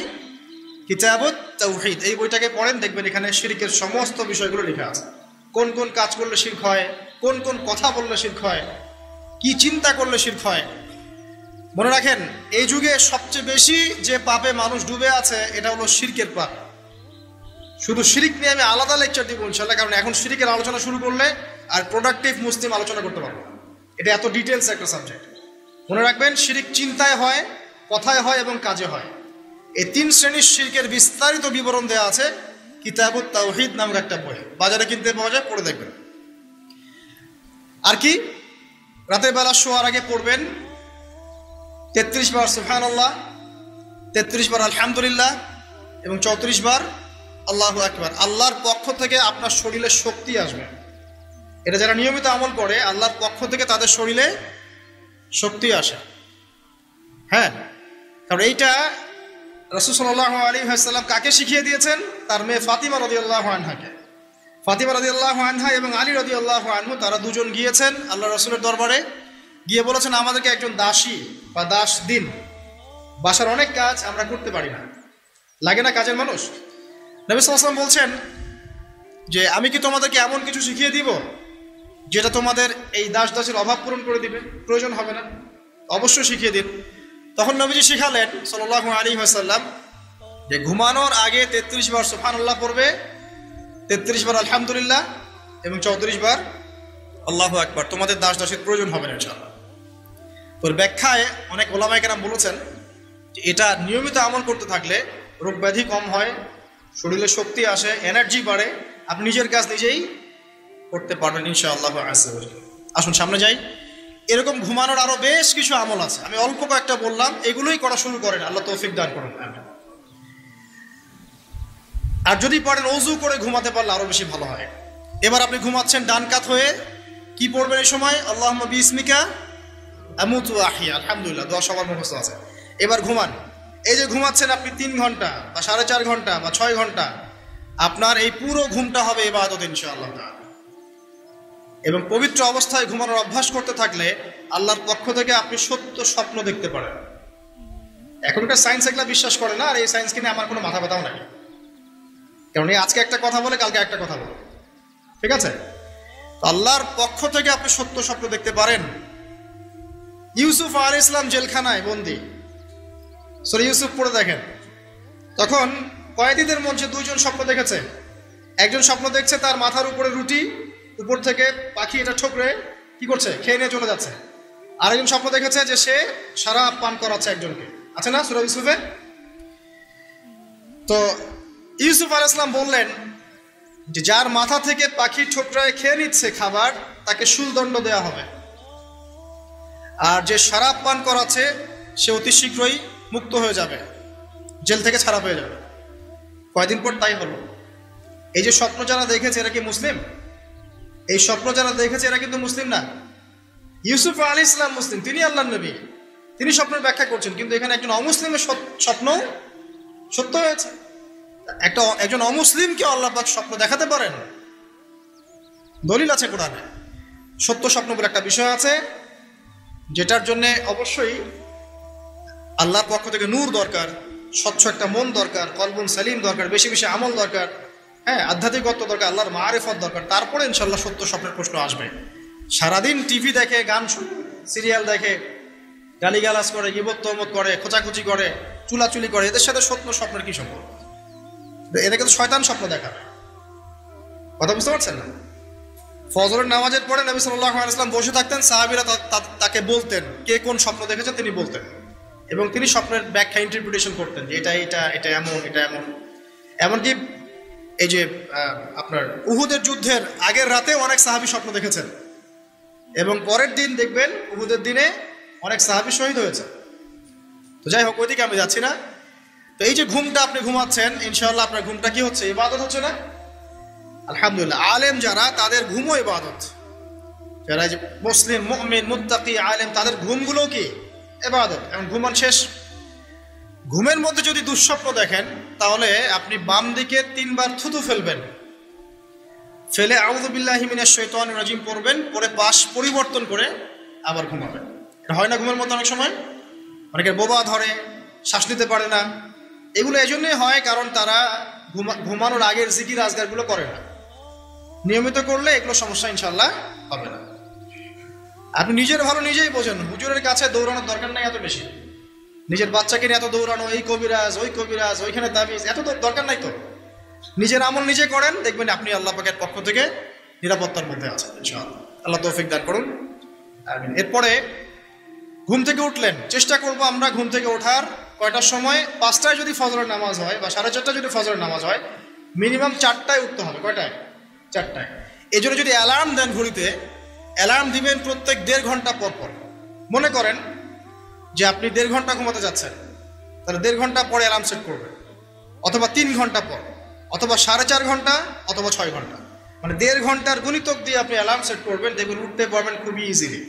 কিতাবুত তাওহীদ। এই বইটাকে পড়েন, দেখবেন এখানে শিরকের সমস্ত বিষয়গুলো লেখা আছে। কোন কোন কাজ করলে শিরক হয়, কোন কোন কথা বললে শিরক হয়, কি চিন্তা করলে শিরক হয়। মনে রাখেন, এই যুগে সবচেয়ে বেশি যে পাপে মানুষ ডুবে আছে এটা হলো শিরকের পাপ। শুধু শিরক নিয়ে আমি আলাদা লেকচার দিব ইনশাআল্লাহ, কারণ এখন শিরকের আলোচনা শুরু করলে আর প্রোডাক্টিভ মুসলিম আলোচনা করতে পারবো। এটা এত ডিটেলস একটা সাবজেক্ট। মনে রাখবেন, শিরক চিন্তায় হয়, কথায় হয় এবং কাজে হয়। এই 3 শ্রেণীর শিরকের বিস্তারিত বিবরণ দেওয়া আছে কিতাবুত তাওহীদ নামের একটা বই। বাজারে কিনতে পাওয়া যায়, পড়ে দেখবেন। আর কি? রাতের বেলা শোয়ার আগে পড়বেন 33 বার সুবহানাল্লাহ, 33 বার আলহামদুলিল্লাহ এবং 34 বার আল্লাহু আকবার। আল্লাহর পক্ষ থেকে আপনার শরীরে শক্তি আসবে। এটা যারা নিয়মিত আমল করে, আল্লাহর পক্ষ থেকে তাদের শরীরে শক্তি আসে। হ্যাঁ, কারণ এইটা রাসূল সাল্লাল্লাহু আলাইহি ওয়াসাল্লাম কাকে শিখিয়ে দিয়েছেন? তার মেয়ে ফাতিমা রাদিয়াল্লাহু আনহাকে। ফাতিমা রাদিয়াল্লাহু আনহা এবং আলী রাদিয়াল্লাহু আনহু, তারা দুজন গিয়েছেন আল্লাহ রাসূলের দরবারে। গিয়ে বলেছেন, আমাদেরকে একজন দাসী বা দাস দিন। বাসার অনেক কাজ আমরা করতে পারি না, লাগে না কাজের মানুষ। নবী সাল্লাল্লাহু আলাইহি ওয়াসাল্লাম বলছেন যে আমি কি তোমাদেরকে এমন কিছু শিখিয়ে দিব যেটা তোমাদের এই দাস দাসের অভাব পূরণ করে দিবে? প্রয়োজন হবে না, অবশ্যই শিখিয়ে দিন। তখন নবীজি শিখালেন সাল্লাল্লাহু আলাইহি ওয়াসাল্লাম যে ঘুমানোর আগে 33 বার সুবহানাল্লাহ পড়বে, 33 বার আলহামদুলিল্লাহ এবং 34 বার আল্লাহু আকবার। তোমাদের দাস দাসীর প্রয়োজন হবে না ইনশাআল্লাহ। তোর ব্যাখ্যায় অনেক ওলামায়ে কেরাম বলেছেন যে এটা নিয়মিত আমল করতে থাকলে রোগ ব্যাধি কম হয়, শরীরে শক্তি আসে, এনার্জি বাড়ে, আপনি নিজের কাজ নিজেই করতে পারবেন ইনশাআল্লাহ আযজা ওয়া জাল্লা। আসুন সামনে যাই। এরকম ঘুমানোর আরো বেশ কিছু আমল আছে, আমি অল্প কয়েকটা বললাম, এগুলোই করা শুরু করেন, আল্লাহ তৌফিক দান করুন। আর যদি পারেন ওযু করে ঘুমাতে পারলে আরো বেশি ভালো হয়। এবার আপনি ঘুমাচ্ছেন ডান কাত হয়ে, কি পড়বেন এই সময়? আল্লাহুম্মা বিসমিকা আমুতু ওয়া আহইয়া, আলহামদুলিল্লাহ, দোয়া সবার মুখস্থ আছে। এবার ঘুমান। এই যে ঘুমাচ্ছেন আপনি 3 ঘন্টা বা 4.5 ঘন্টা বা 6 ঘন্টা, আপনার এই পুরো ঘুমটা হবে ইবাদত ইনশাআল্লাহ। এবং পবিত্র অবস্থায় ঘুমানোর অভ্যাস করতে থাকলে আল্লাহর পক্ষ থেকে আপনি সত্য স্বপ্ন দেখতে পারেন। এখনকার সায়েন্স এগুলা বিশ্বাস করে না, আর এই সায়েন্স কিনে আমার কোনো মাথা ব্যথাও নাই, কারণ এই আজকে একটা কথা বলে কালকে একটা কথা বলে, ঠিক আছে? আল্লাহর পক্ষ থেকে আপনি সত্য স্বপ্ন দেখতে পারেন। ইউসুফ আলাইহিস সালাম জেলখানায় বন্দী, সূরা ইউসুফ পড়ে দেখেন। তখন কয়েদিদের মধ্যে 2 জন স্বপ্ন দেখেছে। একজন স্বপ্ন দেখছে তার মাথার উপরে রুটি, উপর থেকে পাখি এটা ঠোকরে কি করছে, খেয়ে নিয়ে চলে যাচ্ছে। আরেকজন স্বপ্ন দেখেছে যে সে শরাব পান করাচ্ছে একজনকে, আছে না সূরা ইউসুফে? তো ইউসুফ আলাইহিস সালাম বললেন যে যার মাথা থেকে পাখি ঠোকরায় খেয়ে নিচ্ছে খাবার, তাকে শুলদণ্ড দেওয়া হবে, আর যে শরাব পান করাচ্ছে সে অতি শীঘ্রই মুক্ত হয়ে যাবে, জেল থেকে ছাড়া পেয়ে যাবে। কয়দিন পর তাই হলো। এই যে স্বপ্ন যারা দেখেছে এরা কি মুসলিম? এই স্বপ্ন যারা দেখেছে এরা কিন্তু মুসলিম না। ইউসুফ আলাইহিস সালাম মুসলিম, তিনি আল্লাহর নবী, তিনি স্বপ্নের ব্যাখ্যা করছেন, কিন্তু এখানে একজন অমুসলিমের স্বপ্ন সত্য হয়েছে। একজন অমুসলিমকে আল্লাহ পাক স্বপ্ন দেখাতে পারেন, দলিল আছে কোরআনে। সত্য স্বপ্ন বলে একটা বিষয় আছে, যেটার জন্য অবশ্যই আল্লাহর পক্ষ থেকে নূর দরকার, স্বচ্ছ একটা মন দরকার, কলবুন সালিম দরকার, বেশি বেশি আমল দরকার, হ্যাঁ, আধ্যাত্মিকত্ব দরকার, আল্লাহর মারিফত দরকার, তারপরে ইনশাল্লাহ সত্য স্বপ্নের প্রশ্ন আসবে। সারাদিন টিভি দেখে, গান সিরিয়াল দেখে, গালিগালাজ করে, গীবত তহমত করে, খোঁচাখুচি করে, চুলাচুলি করে, এদের সাথে সত্য স্বপ্নের কি সম্পর্ক? এদেরকে তো শয়তান স্বপ্ন দেখাবে। কথা বুঝতে পারছেন না? ফজরের নামাজের পরে নবী সাল্লাল্লাহু আলাইহি ওয়াসাল্লাম বসে থাকতেন, সাহাবীরা তাকে বলতেন কে কোন স্বপ্ন দেখেছেন, তিনি বলতেন, এবং তিনি স্বপ্নের ব্যাখ্যা ইন্টারপ্রিটেশন করতেন যে এটা এটা এটা এমন, এটা এমন। এমনকি এই যে আপনার উহুদের যুদ্ধের আগের রাতে অনেক সাহাবী স্বপ্ন দেখেছেন, এবং পরের দিন দেখবেন উহুদের দিনে অনেক সাহাবী শহীদ হয়েছে। তো যাই হোক, ওইদিকে আমি যাচ্ছি না। তো এই যে ঘুমটা আপনি ঘুমাচ্ছেন, ইনশাআল্লাহ আপনার ঘুমটা কি হচ্ছে? ইবাদত হচ্ছে না? আলহামদুলিল্লাহ। আলেম যারা, তাদের ঘুমও ইবাদত। যারা যে মুসলিম, মুমিন, মুত্তাকি, আলেম, তাদের ঘুমগুলো কি ইবাদত। এবং ঘুমান শেষ, ঘুমের মধ্যে যদি দুঃস্বপ্ন দেখেন, তাহলে আপনি বাম দিকে 3 বার থুতু ফেলবেন, ফেলে আউযু বিল্লাহি মিনাশ শাইতানির রাজিম পড়বেন, পরে পাশ পরিবর্তন করে আবার ঘুমাবেন। এটা হয় না ঘুমের মধ্যে অনেক সময়? অনেকের বোবা ধরে, শ্বাস নিতে পারে না। এগুলো এজন্যই হয় কারণ তারা ঘুমানোর আগের জিকির আজগারগুলো করে না। নিয়মিত করলে এগুলো সমস্যা ইনশাল্লাহ হবে না। আপনি নিজের ভালো নিজেই বোঝেন, হুজুরের কাছে দৌড়ানোর দরকার নাই এত বেশি। নিজের বাচ্চাকে নিয়ে এত দৌড়ানো, এই কবিরাজ, ওই কবিরাজ, ওইখানে তাবিজ, এত তো দরকার নাই। তো নিজের আমল নিজে করেন, দেখবেন আপনি আল্লাহ পাকের পক্ষ থেকে নিরাপত্তার মধ্যে আছেন ইনশাআল্লাহ। আল্লাহ তৌফিক দান করুন, আমিন। এরপরে ঘুম থেকে উঠলেন, চেষ্টা করব আমরা ঘুম থেকে ওঠার কয়টার সময়? 5টায় যদি ফজরের নামাজ হয় বা 4:30টায় যদি ফজরের নামাজ হয়, মিনিমাম 4টায় উঠতে হবে। কয়টায়? 4টায়। এই জন্য যদি অ্যালার্ম দেন ঘড়িতে, অ্যালার্ম দিবেন প্রত্যেক 1.5 ঘন্টা পর পর। মনে করেন যে আপনি 1.5 ঘন্টা ঘুমাতে যাচ্ছেন, তাহলে 1.5 ঘন্টা পরে অ্যালার্ম সেট করবেন, অথবা 3 ঘন্টা পর, অথবা 4.5 ঘন্টা, অথবা 6 ঘন্টা। মানে 1.5 ঘন্টার গুণিতক দিয়ে আপনি অ্যালার্ম সেট করবেন, দেখবেন উঠতে পারবেন খুবই ইজিলি।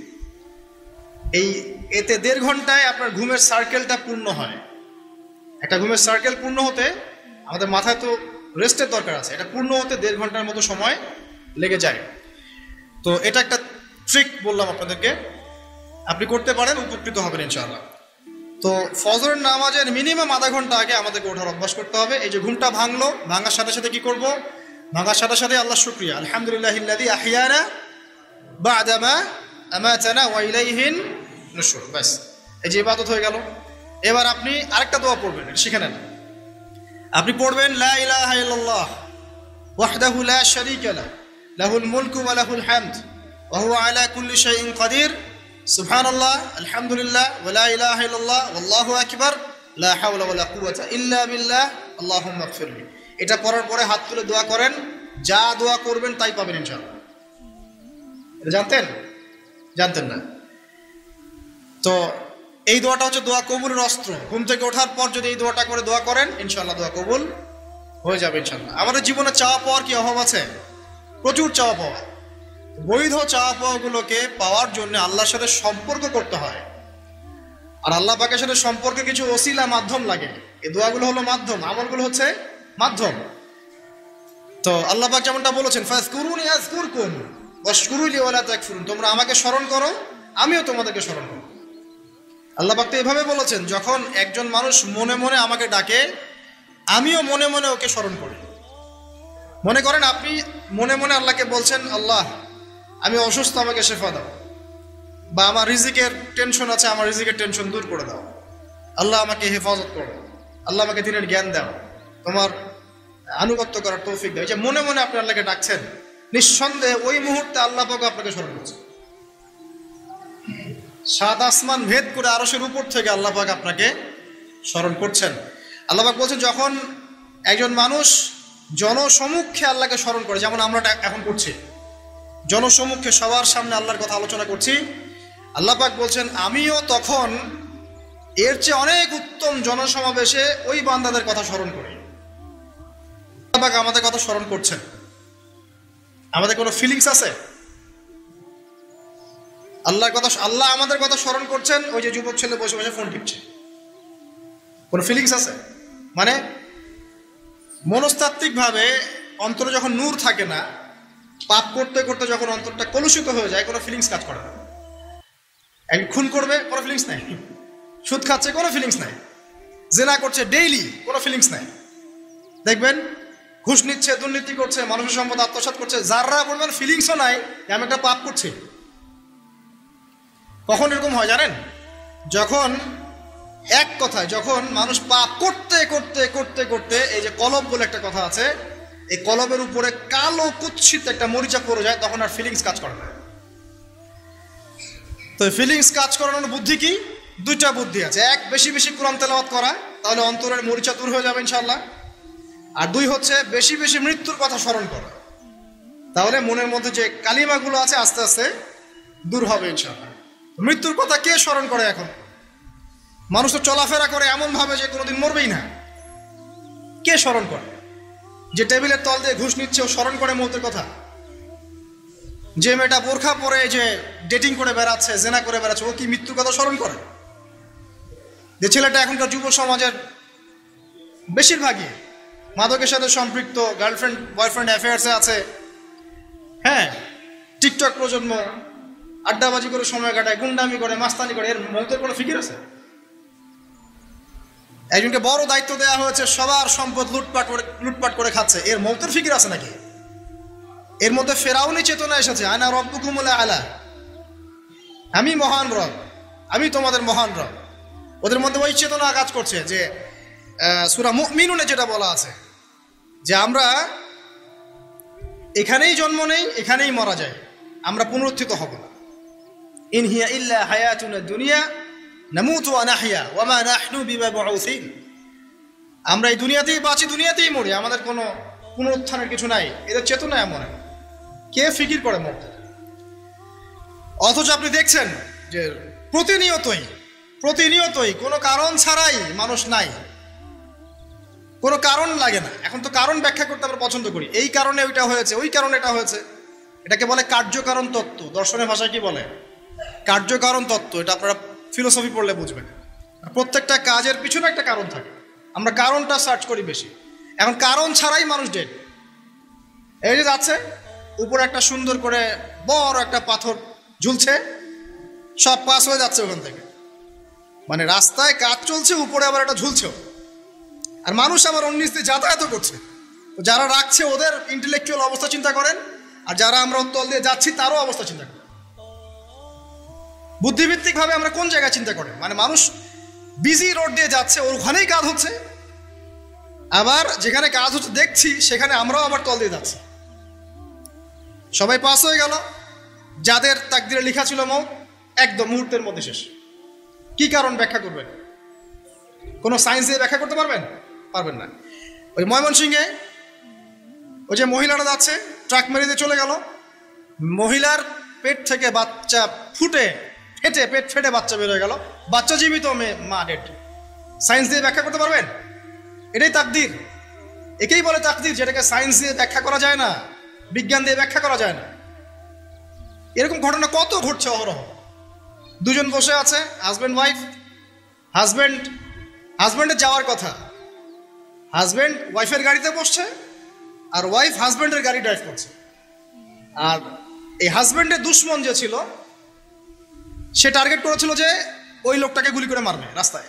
এতে 1.5 ঘন্টায় আপনার ঘুমের সার্কেলটা পূর্ণ হয়। একটা ঘুমের সার্কেল পূর্ণ হতে আমাদের মাথায় তো রেস্টের দরকার আছে, এটা পূর্ণ হতে 1.5 ঘন্টার মতো সময় লেগে যায়। তো এটা একটা ট্রিক বললাম আপনাদেরকে, আপনি করতে পারেন, উপকৃত হবেন ইনশাআল্লাহ। তো ফজরের নামাজের মিনিমাম আধা ঘন্টা আগে আমাদেরকে ওঠার অভ্যাস করতে হবে। এই যে ঘুমটা ভাঙলো, ভাঙার সাথে সাথে কি করব? ভাঙার সাথে সাথে আল্লাহ শুকরিয়া, আলহামদুলিল্লাহিল্লাযী আহইয়ানা বা'দা মা আমাতানা ওয়া ইলাইহিন নুশুর। ব্যাস, এই যে ইবাদত হয়ে গেল। এবার আপনি আরেকটা দোয়া পড়বেন, এটা শিখে নেন। আপনি পড়বেন লা ইলাহা ইল্লাল্লাহ ওয়াহদাহু লা শারীকা লাহু লাহুল মুলকু ওয়া লাহুল হামদ ওয়া হুয়া আলা কুল্লি শাইইন কাদির সুবহানাল্লাহ আলহামদুলিল্লাহ ওয়া লা ইলাহা ইল্লাল্লাহ ওয়াল্লাহু আকবার লা হাওলা ওয়া লা কুওয়াতা ইল্লা বিল্লাহ আল্লাহুম্মা ইগফিরলি। এটা পড়ার পরে হাত তুলে দোয়া করেন, যা দোয়া করবেন তাই পাবেন ইনশাআল্লাহ। এটা জানতেন না? তো এই দোয়াটা হচ্ছে দোয়া কবুলের অস্ত্র। ঘুম থেকে ওঠার পর যদি এই দোয়াটা করে দোয়া করেন ইনশাআল্লাহ দোয়া কবুল হয়ে যাবে ইনশাআল্লাহ। আমাদের জীবনে চাওয়া পাওয়ার কি অভাব আছে? প্রচুর চাওয়া পাওয়া। বৈধ চাওয়া পাওয়াগুলোকে পাওয়ার জন্য আল্লাহর সাথে সম্পর্ক করতে হয়, আর আল্লাহ পাকের সাথে সম্পর্কে কিছু ওসিলা মাধ্যম লাগে। এই দোয়াগুলো হলো মাধ্যম, আমলগুলো হচ্ছে মাধ্যম। তো আল্লাহ পাক যেমনটা বলেছেন ফাজকুরুনি আযকুরকুম ওয়াশকুরুলি ওয়া লা তাকফুরুন, তোমরা আমাকে স্মরণ করো আমিও তোমাদেরকে স্মরণ করব। আল্লাহ পাক তো এভাবে বলেছেন, যখন একজন মানুষ মনে মনে আমাকে ডাকে আমিও মনে মনে ওকে স্মরণ করি। মনে করেন আপনি মনে মনে আল্লাহকে বলছেন, আল্লাহ আমি অসুস্থ, আমাকে শেফা দাও, বা আমার রিজিকের টেনশন আছে, আমার রিজিকের টেনশন দূর করে দাও, আল্লাহ আমাকে হেফাজত করো, আল্লাহ আমাকে দিনের জ্ঞান দাও, তোমার আনুগত্য করার তৌফিক দাও। এই যে মনে মনে আপনি আল্লাহকে ডাকছেন, নিঃসন্দেহে ওই মুহূর্তে আল্লাহ পাক আপনাকে স্মরণ করছেন। সাত আসমান ভেদ করে আরশের উপর থেকে আল্লাহ পাক আপনাকে স্মরণ করছেন। আল্লাহ পাক বলছেন, যখন একজন মানুষ জনসমক্ষে আল্লাহকে স্মরণ করে, যেমন আমরা এখন করছি, জনসমক্ষে সবার সামনে আল্লাহর কথা আলোচনা করছি, আল্লাহ পাক বলছেন আমিও তখন এর চেয়ে অনেক উত্তম জনসমাবেশে ওই বান্দাদের কথা স্মরণ করি। আল্লাহ পাক আমাদের কথা স্মরণ করছেন। আমাদের কোনো ফিলিংস আছে? আল্লাহ আমাদের কথা স্মরণ করছেন। ওই যে যুবক ছেলে বসে বসে ফোন টিপছে, কোনো ফিলিংস আছে? মানে মনস্তাত্ত্বিকভাবে অন্তরে যখন নূর থাকে না, পাপ করতে করতে যখন অন্তরটা কলুষিত হয়ে যায়, কোনো ফিলিংস কাজ করে না। এক খুন করবে, কোনো ফিলিংস নাই। সুদ খাচ্ছে, কোনো ফিলিংস নাই। জেনা করছে ডেইলি, কোনো ফিলিংস নাই। দেখবেন ঘুষ নিচ্ছে, দুর্নীতি করছে, মানুষের সম্পদ আত্মসাৎ করছে, যারা বলবেন ফিলিংসও নাই যে আমি একটা পাপ করছি। কখন এরকম হয় জানেন? যখন এক কথায় যখন মানুষ পাপ করতে করতে করতে করতে, এই যে কলব বলে একটা কথা আছে, এই কলবের উপরে কালো কুৎসিত একটা মরিচা পড়ে যায়, তখন আর ফিলিংস কাজ করে না। তো ফিলিংস কাজ করানোর বুদ্ধি কি? দুইটা বুদ্ধি আছে। এক, বেশি বেশি কোরআন তেলাওয়াত করা, তাহলে অন্তরের মরিচা দূর হয়ে যাবে ইনশাআল্লাহ। আর দুই হচ্ছে বেশি বেশি মৃত্যুর কথা স্মরণ করা, তাহলে মনের মধ্যে যে কালিমাগুলো আছে আস্তে আস্তে দূর হবে ইনশাআল্লাহ। মৃত্যুর কথা কে স্মরণ করে এখন? মানুষ তো চলাফেরা করে এমন ভাবে যে কোনোদিন মরবেই না। কে স্মরণ করে? যে টেবিলের তল দিয়ে ঘুষ নিচ্ছে ও স্মরণ করে মৌতের কথা? যে মেয়েটা বোরখা পরে যে ডেটিং করে বেড়াচ্ছে, জেনা করে বেড়াচ্ছে, ও কি মৃত্যুর কথা স্মরণ করে? যে ছেলেটা এখনকার যুব সমাজের বেশিরভাগই মাদকের সাথে সম্পৃক্ত, গার্লফ্রেন্ড বয়ফ্রেন্ড অ্যাফেয়ার্সে আছে, হ্যাঁ, টিকটক প্রজন্ম, আড্ডাবাজি করে সময় কাটায়, গুন্ডামি করে, মাস্তানি করে, এর মৌতের কোনো ফিকির আছে? একজনকে বড় দায়িত্ব দেওয়া হয়েছে, সবার সম্পদ লুটপাট করে খাচ্ছে, এর মৌতের ফিকির আছে নাকি? এর মধ্যে ফেরাউনি চেতনা এসেছে, আনা রব্বুকুমুল আলা, আমি মহান রব, আমি তোমাদের মহান রব। ওদের মধ্যে ওই চেতনা কাজ করছে যে সূরা মুমিনুনে যেটা বলা আছে যে আমরা এখানেই জন্ম নেই, এখানেই মারা যায়, আমরা পুনরুত্থিত হব না। ইন হিয়া ইল্লা হায়াতুনা দুনিয়া নামুতু ওয়া নাহইয়া ওয়া মা নাহনু বিমাবউসিন, আমরা এই দুনিয়াতেই বাঁচি, দুনিয়াতেই মরি, আমাদের কোনো পুনরুত্থানের কিছু নাই। এদের চেতনা এমন। কে ফিকির করে মরতে? অথচ আপনি দেখছেন যে প্রতিনিয়তই কোনো কারণ ছাড়াই মানুষ নাই, কোনো কারণ লাগে না। এখন তো কারণ ব্যাখ্যা করতে আমরা পছন্দ করি, এই কারণে ওইটা হয়েছে, ওই কারণে এটা হয়েছে। এটাকে বলে কার্যকারণ তত্ত্ব। দর্শনের ভাষায় কি বলে? কার্যকারণ তত্ত্ব। এটা আপনারা ফিলোসফি পড়লে বুঝবেন। প্রত্যেকটা কাজের পিছনে একটা কারণ থাকে, আমরা কারণটা সার্চ করি বেশি। এখন কারণ ছাড়াই মানুষ ডেড। এই যে যাচ্ছে, উপরে একটা সুন্দর করে বড় একটা পাথর ঝুলছে, সব পাস হয়ে যাচ্ছে ওখান থেকে। মানে রাস্তায় কাজ চলছে, উপরে আবার একটা ঝুলছে, আর মানুষ আবার অন্যিস দিয়ে যাতায়াত করছে। যারা রাখছে ওদের ইন্টেলেকচুয়াল অবস্থা চিন্তা করেন, আর যারা আমরা তল দিয়ে যাচ্ছি তারও অবস্থা চিন্তা করেন। বুদ্ধিভিত্তিকভাবে আমরা কোন জায়গায় চিন্তা করেন? মানে মানুষ বিজি রোড দিয়ে যাচ্ছে, ওখানেই কাজ হচ্ছে, আবার যেখানে কাজ হচ্ছে দেখছি সেখানে আমরাও আবার তল দিয়ে যাচ্ছি। সবাই পাস হয়ে গেল, যাদের তাকদিরে লেখা ছিল মৌত একদম মুহূর্তের মধ্যে শেষ। কি কারণ ব্যাখ্যা করবেন? কোনো সায়েন্স দিয়ে ব্যাখ্যা করতে পারবেন? পারবেন না। ওই ময়মনসিংহে ওই যে মহিলাটা যাচ্ছে, ট্রাক মেরে দিয়ে চলে গেল, মহিলার পেট থেকে বাচ্চা পেট ফেটে বাচ্চা বের হয়ে গেল, বাচ্চা জীবিত, মা ডেড। সায়েন্স দিয়ে ব্যাখ্যা করতে পারবেন? এটাই তাকদির। একেই বলে তাকদির, যেটাকে সায়েন্স দিয়ে ব্যাখ্যা করা যায় না, বিজ্ঞান দিয়ে ব্যাখ্যা করা যায় না। এরকম ঘটনা কত ঘটছে অহরহ। দুজন বসে আছে, হাজব্যান্ড ওয়াইফ, হাজব্যান্ডের যাওয়ার কথা, হাজব্যান্ড ওয়াইফের গাড়িতে বসছে আর ওয়াইফ হাজব্যান্ডের গাড়ি ড্রাইভ করছে। আর এই হাজব্যান্ডের দুশ্মন যে ছিল সে টার্গেট করেছিল যে ওই লোকটাকে গুলি করে মারবে রাস্তায়।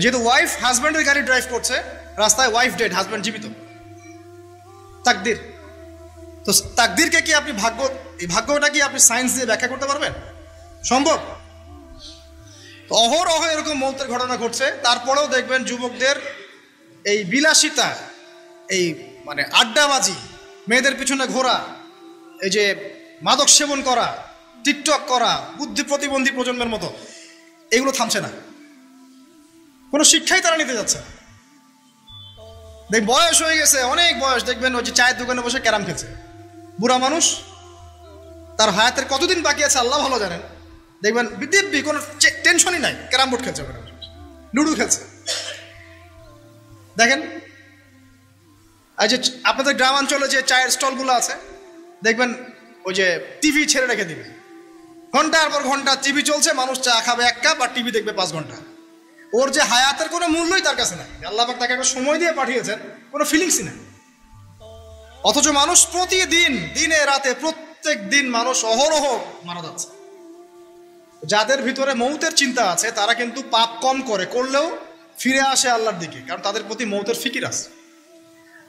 যেহেতু ওয়াইফ হাজব্যান্ডের গাড়ি ড্রাইভ করছে, রাস্তায় ওয়াইফ ডেড, হাজব্যান্ড জীবিত। তাকদির। তো তাকদিরকে কি আপনি এই ভাগ্যটা কি আপনি সায়েন্স দিয়ে ব্যাখ্যা করতে পারবেন? সম্ভব? তো অহরহ এরকম মৌতের ঘটনা ঘটছে। তারপরেও দেখবেন যুবকদের এই বিলাসিতা, এই মানে আড্ডাবাজি, মেয়েদের পিছনে ঘোরা, এই যে মাদক সেবন করা, টিকটক করা, বুদ্ধি প্রতিবন্ধী প্রজন্মের মতো, এগুলো থামছে না। কোনো শিক্ষাই তারা নিতে যাচ্ছে। বয়স হয়ে গেছে, অনেক বয়স, দেখবেন ওই যে চায়ের দোকানে বসে ক্যারাম খেলছে। বুড়া মানুষ, তার হায়াতের কতদিন বাকি আছে আল্লাহ ভালো জানেন। দেখবেন দিব্যি কোনো টেনশনই নাই, ক্যারাম বোর্ড খেলছে, লুডু খেলছে। দেখেন এই যে আপনাদের গ্রামাঞ্চলে যে চায়ের স্টলগুলো আছে, দেখবেন ওই যে টিভি ছেড়ে রেখে দিবে, ঘন্টার পর ঘন্টা টিভি চলছে, মানুষ চা খাবে 1 কাপ আর টিভি দেখবে 5 ঘন্টা। ওর যে হায়াতের কোনো মূল্যই তার কাছে নাই। আল্লাহ পাক তাকে একটা সময় দিয়ে পাঠিয়েছেন, কোনো ফিলিংসই নাই। অথচ মানুষ প্রতিদিন, দিনে রাতে, প্রত্যেক দিন মানুষ অহরহ মারা যাচ্ছে। যাদের ভিতরে মৌতের চিন্তা আছে তারা কিন্তু পাপ কম করলেও ফিরে আসে আল্লাহর দিকে, কারণ তাদের প্রতি মৌতের ফিকির আছে।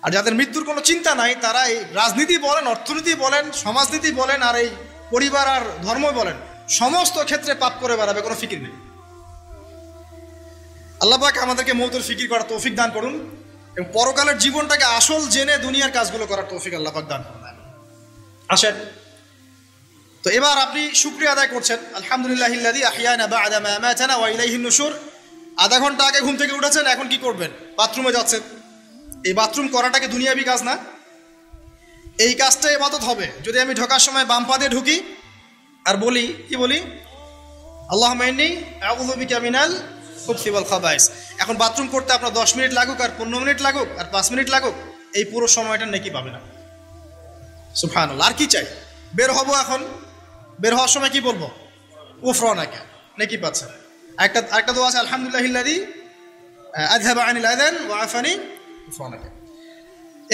আর যাদের মৃত্যুর কোনো চিন্তা নাই, তারা এই রাজনীতি বলেন, অর্থনীতি বলেন, সমাজনীতি বলেন, আর এই পরিবার আর ধর্ম বলেন, সমস্ত ক্ষেত্রে পাপ করে বেড়াবে, কোনো ফিকির নেই। আল্লাহ পাক আমাদেরকে মৌতের ফিকির করার তৌফিক দান করুন এবং পরকালের জীবনটাকে আসল জেনে দুনিয়ার কাজগুলো করার তৌফিক আল্লাহ পাক দান করুন। আসেন, তো এবার আপনি শুকরিয়া আদায় করছেন, আলহামদুলিল্লাহিল্লাযী আহইয়ানা বা'দা মা আমাতানা ওয়া ইলাইহিন নুশুর। আধা ঘন্টা আগে ঘুম থেকে উঠেছেন, এখন কি করবেন? বাথরুমে যাচ্ছেন। এই বাথরুম করাটাকে দুনিয়াবি কাজ না? এই কাজটা ইবাদত হবে যদি আমি ঢোকার সময় বাম পা দিয়ে ঢুকি আর বলি, কি বলি? আল্লাহুম্মা ইন্নী আউযু বিকা মিনাল খুবসি ওয়াল খাবাইস। এখন বাথরুম করতে আপনার 10 মিনিট লাগুক আর 15 মিনিট লাগুক আর 5 মিনিট লাগুক, এই পুরো সময়টা নেকি পাবে না। সুবহানাল্লাহ। আর কি চাই? বের হব, এখন বের হওয়ার সময় কি বলবো? গুফরানাকা, নেকি পাচ্ছেন। একটা দোয়া আছে, আলহামদুলিল্লাহিল্লাযী আযহাবা আনিল আযান ওয়া আফানি গুফরানাকা।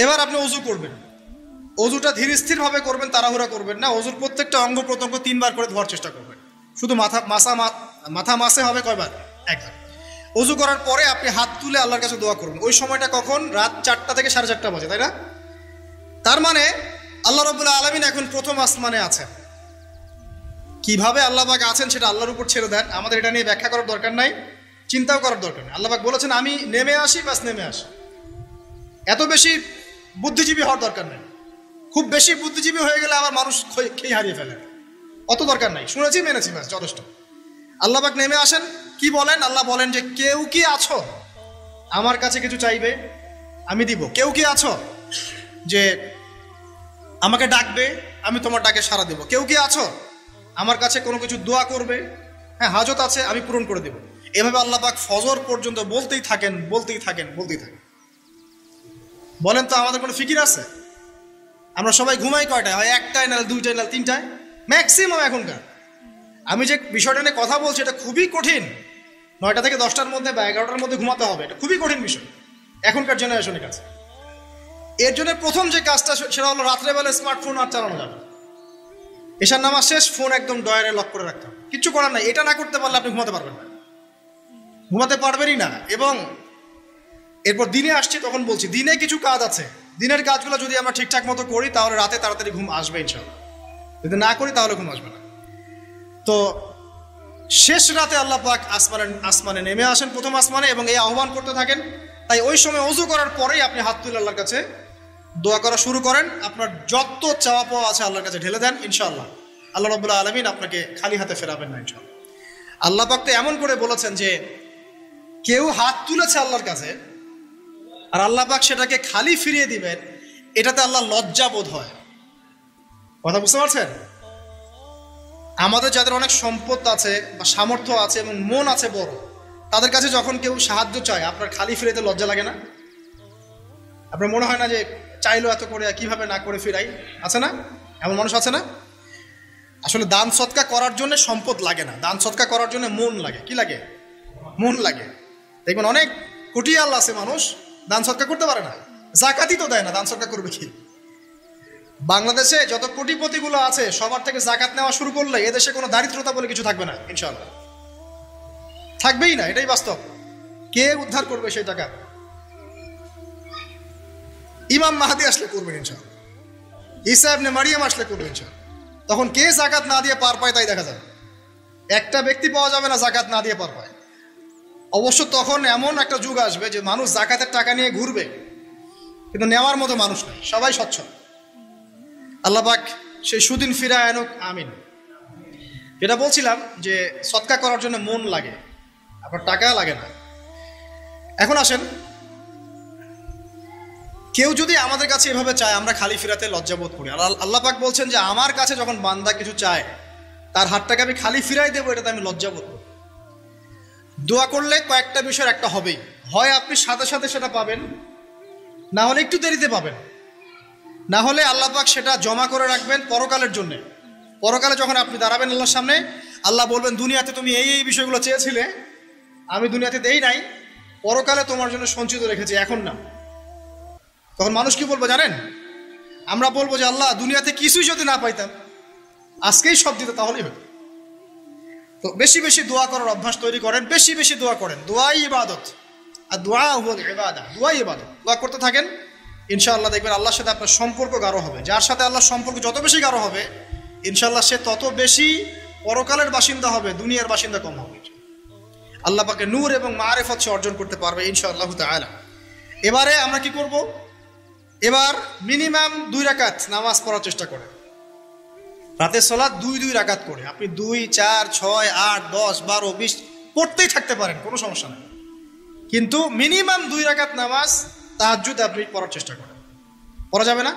এবার আপনি ওযু করবেন। ওযুটা ধীর স্থির ভাবে করবেন, তাড়াহুড়া করবেন না। ওযুর প্রত্যেকটা অঙ্গ প্রত্যঙ্গ 3 বার করে ধোয়ার চেষ্টা করবেন। শুধু মাথা মাসে হবে কয়বার? 1 বার। ওযু করার পরে আপনি হাত তুলে আল্লাহর কাছে দোয়া করবেন। ওই সময়টা কখন? রাত 4টা থেকে 4:30 বাজে, তাই না? তার মানে আল্লাহ রাব্বুল আলামিন এখন প্রথম আসমানে আছেন। কিভাবে আল্লাহ পাক আছেন সেটা আল্লাহর উপর ছেড়ে দেন, আমাদের এটা নিয়ে ব্যাখ্যা করার দরকার নাই, চিন্তাও করার দরকার নেই। আল্লাহ পাক বলেছেন আমি নেমে আসি, বাস নেমে আসি। এত বেশি বুদ্ধিজীবী হওয়ার দরকার নেই। খুব বেশি বুদ্ধিজীবী হয়ে গেলে আবার মানুষ খেয়ে হারিয়ে ফেলে, অত দরকার নাই। শুনেছি, মেনেছি, ব্যাস যথেষ্ট। আল্লাহ পাক নেমে আসেন, কি বলেন? আল্লাহ বলেন যে কেউ কি আছো আমার কাছে কিছু চাইবে, আমি দিব। কেউ কি আছো যে আমাকে ডাকবে, আমি তোমার ডাকে সাড়া দেব। কেউ কি আছো আমার কাছে কোনো কিছু দোয়া করবে, হ্যাঁ হাজত আছে, আমি পূরণ করে দেব। এভাবে আল্লাহ পাক ফজর পর্যন্ত বলতেই থাকেন। বলেন তো আমাদের কোনো ফিকির আছে? আমরা সবাই ঘুমাই কয়টায়? হয় 1টায়, নাহলে 2টায়, নাহলে 3টায়, ম্যাক্সিমাম এখনকার। আমি যে বিষয়টা নিয়ে কথা বলছি এটা খুবই কঠিন। 9টা থেকে 10টার মধ্যে বা 11টার মধ্যে ঘুমাতে হবে, এটা খুবই কঠিন বিষয় এখনকার জেনারেশনের কাছে। এর জন্য প্রথম যে কাজটা সেটা হলো রাত্রেবেলা স্মার্টফোন আর চালানো যাবে। এশার নামাজ শেষ, ফোন একদম ডয়ারে লক করে রাখতে হবে। কিচ্ছু করার নাই। এটা না করতে পারলে আপনি ঘুমাতে পারবেন না, ঘুমাতে পারবেনই না। এবং এরপর দিনে আসছি, তখন বলছি দিনে কিছু কাজ আছে। দিনের কাজগুলো যদি আমরা ঠিকঠাক মতো করি তাহলে রাতে তাড়াতাড়ি ঘুম আসবে ইনশাআল্লাহ। যদি না করি তাহলে ঘুম আসবে না। তো শেষ রাতে আল্লাহ পাক আসমানে নেমে আসেন, প্রথম আসমানে, এবং এই আহ্বান করতে থাকেন তাই ওই সময় ওযু করার পরেই আপনি হাত তুলে আল্লাহর কাছে দোয়া করা শুরু করেন। আপনার যত চাওয়া পাওয়া আছে আল্লাহর কাছে ঢেলে দেন, ইনশাআল্লাহ আল্লাহ রাব্বুল আলামিন আপনাকে খালি হাতে ফেরাবেন না ইনশাআল্লাহ। আল্লাহ পাক তো এমন করে বলেছেন যে কেউ হাত তুলেছে আল্লাহর কাছে আর আল্লাহ পাক সেটাকে খালি ফিরিয়ে দিবেন, এটাতে আল্লাহ লজ্জা বোধ হয়। কথা বুঝতে পারছেন? আমাদের যাদের অনেক সম্পদ আছে বা সামর্থ্য আছে এবং মন আছে বড়, তাদের কাছে যখন কেউ সাহায্য চায় আপনার খালি ফিরাইতে লজ্জা লাগে না? আপনার মনে হয় না যে চাইলো এত করে কিভাবে না করে ফিরাই? আছে না এমন মানুষ? আছে না? আসলে দান সৎকা করার জন্য সম্পদ লাগে না, দান সৎকা করার জন্য মন লাগে। কি লাগে? মন লাগে। দেখবেন অনেক কোটি আল্লাহ আছে মানুষ দান সৎকা করতে পারে না, জাকাতই তো দেয় না, দান সৎকা করবে কি? বাংলাদেশে যত কোটিপতিগুলো আছে সবার থেকে জাকাত নেওয়া শুরু করলে এদেশে কোনো দারিদ্রতা বলে কিছু থাকবে না ইনশাআল্লাহ, থাকবেই না, এটাই বাস্তব। কে উদ্ধার করবে সেই টাকা? ইমাম মাহদি আসলে করবেন ইনশাআল্লাহ, ঈসা ইবনে মারিয়াম আসলে করবেন ইনশাআল্লাহ। তখন কে জাকাত না দিয়ে পার পায় তাই দেখা যাবে। একটা ব্যক্তি পাওয়া যাবে না জাকাত না দিয়ে পার পায়। অবশ্য তখন এমন একটা যুগ আসবে যে মানুষ জাকাতের টাকা নিয়ে ঘুরবে কিন্তু নেওয়ার মতো মানুষ নেই, সবাই স্বচ্ছল। আল্লাহ পাক সেই সুদিন ফিরায় আনুক, আমিন। যেটা বলছিলাম যে সৎকা করার জন্য মন লাগে, আপনার টাকা লাগে না। এখন আসেন, কেউ যদি আমাদের কাছে এভাবে চায় আমরা খালি ফিরাতে লজ্জাবোধ করি। আল্লাহ পাক বলছেন যে আমার কাছে যখন বান্দা কিছু চায় তার হাতটাকে আমি খালি ফিরাই দেবো, এটাতে আমি লজ্জাবোধ করি। দোয়া করলে কয়েকটা বিষয়ের একটা হবেই, হয় আপনি সাথে সাথে সেটা পাবেন, না হলে একটু দেরিতে পাবেন, না হলে আল্লাহ পাক সেটা জমা করে রাখবেন পরকালের জন্য। পরকালে যখন আপনি দাঁড়াবেন আল্লাহর সামনে, আল্লাহ বলবেন দুনিয়াতে তুমি এই এই বিষয়গুলো চেয়েছিলে, আমি দুনিয়াতে দেই নাই, পরকালে তোমার জন্য সঞ্চিত রেখেছি, এখন না। তখন মানুষ কি বলবো জানেন? আমরা বলবো যে আল্লাহ দুনিয়াতে কিছুই যদি না পাইতাম আজকেই সব দিত তাহলেই হতো। তো বেশি বেশি দোয়া করার অভ্যাস তৈরি করেন, বেশি বেশি দোয়া করেন। দোয়াই ইবাদত, আর দোয়া হুয়াল ইবাদা, দোয়াই ইবাদত। দোয়া করতে থাকেন, ইনশাআল্লাহ দেখবেন আল্লাহর সাথে আপনার সম্পর্ক গাঢ় হবে। যার সাথে আল্লাহর সম্পর্ক যত বেশি গাঢ় হবে ইনশাআল্লাহ সে তত বেশি পরকালের বাসিন্দা হবে, দুনিয়ার বাসিন্দা কম হবে। আল্লাহ পাকে নূর এবং মারিফত সে অর্জন করতে পারবে ইনশাআল্লাহ তাআলা। এবারে আমরা কি করব? এবার মিনিমাম 2 রাকাত নামাজ পড়ার চেষ্টা করেন। রাতের সালাত 2 রাকাত করে আপনি 2, 4, 6, 8, 10, 12, 20 পড়তেই থাকতে পারেন, কোনো সমস্যা নেই। কিন্তু মিনিমাম 2 রাকাত নামাজ তাহাজ্জুদ আপনি পড়ার চেষ্টা করেন। পড়া যাবে না?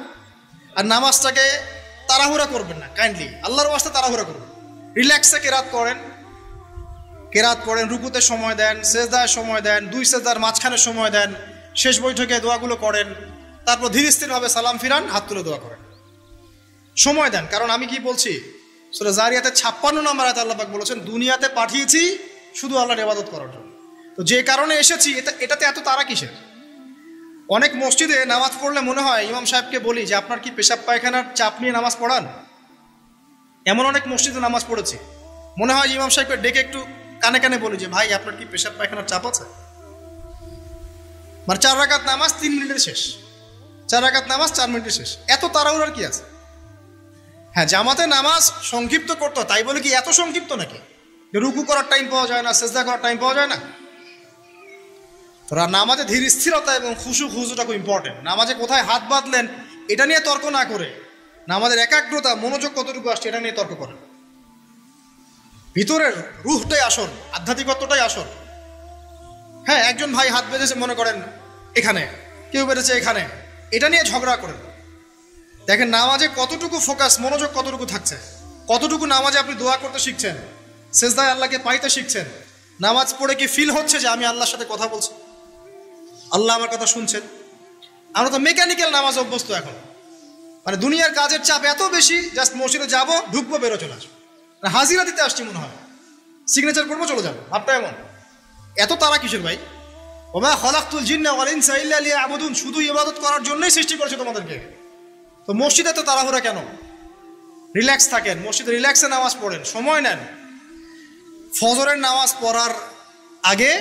আর নামাজটাকে তাড়াহুড়া করবেন না, কাইন্ডলি আল্লাহর ওয়াস্তে তাড়াহুড়া করবেন। রিল্যাক্সে কেরাত করেন, কেরাত পড়েন, রুকুতে সময় দেন, সেজদায় সময় দেন, 2 সেজদার মাঝখানে সময় দেন, শেষ বৈঠকে দোয়াগুলো করেন, তারপর ধীর স্থিরভাবে সালাম ফিরান, হাত তুলে দোয়া করেন, সময় দেন। কারণ আমি কি বলছি, সূরা জারিয়াতে 56 নম্বর আয়াতে আল্লাহ পাক বলেছেন দুনিয়াতে পাঠিয়েছি শুধু আল্লাহর ইবাদত করার জন্য। তো যে কারণে এসেছি এটাতে এত তাড়া কিসের? অনেক মসজিদে নামাজ পড়লে মনে হয় ইমাম সাহেবকে বলি যে আপনার কি পেশাব পায়খানার চাপ নিয়ে নামাজ পড়ান? এমন অনেক মসজিদে নামাজ পড়েছি, মনে হয় ইমাম সাহেবকে ডেকে একটু কানে কানে বলি যে ভাই আপনার কি পেশাব পায়খানার চাপ আছে? মানে 4 রাকাত নামাজ 3 মিনিটের শেষ, 4 রাকাত নামাজ 4 মিনিটের শেষ, এত তাড়াহুড়ার কি আছে? হ্যাঁ, জামাতে নামাজ সংক্ষিপ্ত করতো, তাই বলে কি এত সংক্ষিপ্ত নাকি রুকু করার টাইম পাওয়া যায় না, সেজদা করার টাইম পাওয়া যায় না? তোরা নামাজে ধীর স্থিরতা এবং খুশুটা খুব ইম্পর্টেন্ট। নামাজে কোথায় হাত বাঁধলেন এটা নিয়ে তর্ক না করে নামাজের একাগ্রতা, মনোযোগ কতটুকু আসছে এটা নিয়ে তর্ক করেন। ভিতরের রুহটাই আসল, আধ্যাত্মিকত্বটাই আসল। হ্যাঁ, একজন ভাই হাত বেঁধেছে মনে করেন এখানে, কেউ বেঁধেছে এখানে, এটা নিয়ে ঝগড়া করেন। দেখেন নামাজে কতটুকু ফোকাস, মনোযোগ কতটুকু থাকছে, কতটুকু নামাজে আপনি দোয়া করতে শিখছেন, সেজদায় আল্লাহকে পাইতে শিখছেন। নামাজ পড়ে কি ফিল হচ্ছে যে আমি আল্লাহর সাথে কথা বলছি, আল্লাহ আমার কথা শুনছেন? আমরা তো মেকানিক্যাল নামাজ অভ্যস্ত এখন, মানে দুনিয়ার কাজের চাপ এত বেশি, জাস্ট মসজিদে যাবো, ঢুকবো, বেরো, চলে আসবো, হাজিরা দিতে আসছি মনে হয়, সিগনেচার করবো, চলে যাবো, ভাবটা এমন। এত তারা কিসের ভাই? ওমা খালাকতুল জিন্না ওয়াল ইনসা ইল্লা লিয়াবুদুন, শুধু ইবাদত করার জন্যই সৃষ্টি করেছে তোমাদেরকে। তো মসজিদে তো তাড়াহুড়া কেন? রিল্যাক্স থাকেন, মসজিদে রিল্যাক্সে নামাজ পড়েন, সময় নেন। ফজরের নামাজ পড়ার আগে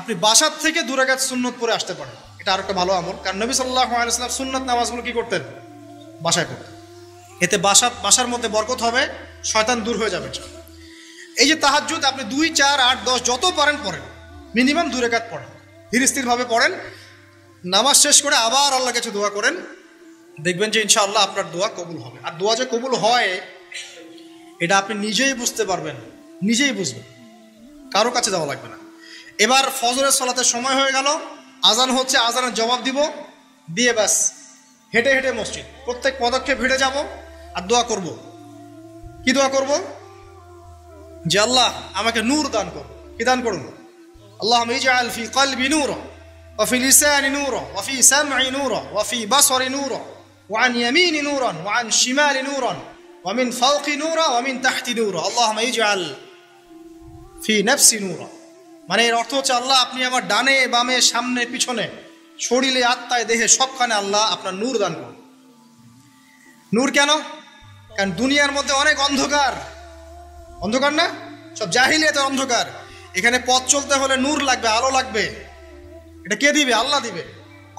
আপনি বাসার থেকে 2 রাকাত সুন্নত পড়ে আসতে পারেন, এটা আর একটা ভালো আমল। কারণ নবী সাল্লাল্লাহু আলাইহি ওয়াসাল্লাম সুন্নত নামাজগুলো কি করতেন? বাসায় পড়তেন। এতে বাসার মধ্যে বরকত হবে, শয়তান দূর হয়ে যাবে। এই যে তাহাজ্জুদ আপনি 2, 4, 8, 10 যত পারেন পড়েন, মিনিমাম 2 রাকাত পড়েন, ধীর স্থিরভাবে পড়েন। নামাজ শেষ করে আবার আল্লাহর কাছে দোয়া করেন, দেখবেন যে ইনশাআল্লাহ আপনার দোয়া কবুল হবে। আর দোয়া যে কবুল হয় এটা আপনি নিজেই বুঝতে পারবেন, নিজেই বুঝবেন, কারো কাছে যাওয়া লাগবে না। এবার ফজরের সালাতের সময় হয়ে গেল, আজান হচ্ছে, আজানের জবাব দিব, দিয়ে ব্যাস হেঁটে হেঁটে মসজিদ, প্রত্যেক পদক্ষেপ হেঁটে যাব আর দোয়া করব। কি দোয়া করব? যে আল্লাহ আমাকে নূর দান করুন। কি দান করুন? আল্লাহুম্মা ইজআল ফি কলবি নূরা ওয়া ফি লিসানি নূরা ওয়া ফি সামঈ নূরা ওয়া ফি বাসরি নূরা ওয়া আন ইয়ামিনি নূরান ওয়া আন শিমালি নূরান ওয়া মিন ফাওকি নূরা ওয়া মিন তাহতি নূরা আল্লাহুম্মা ইজআল ফি নাফসি নূরা। মানে এর অর্থ হচ্ছে আল্লাহ আপনি আমার ডানে বামে সামনে পিছনে শরীরে আত্মায় দেহে সবখানে আল্লাহ আপনার নূর দান করুন। নূর কেন? কারণ দুনিয়ার মধ্যে অনেক অন্ধকার, অন্ধকার না, সব জাহিলিয়াতের অন্ধকার। এখানে পথ চলতে হলে নূর লাগবে, আলো লাগবে। এটা কে দিবে? আল্লাহ দিবে।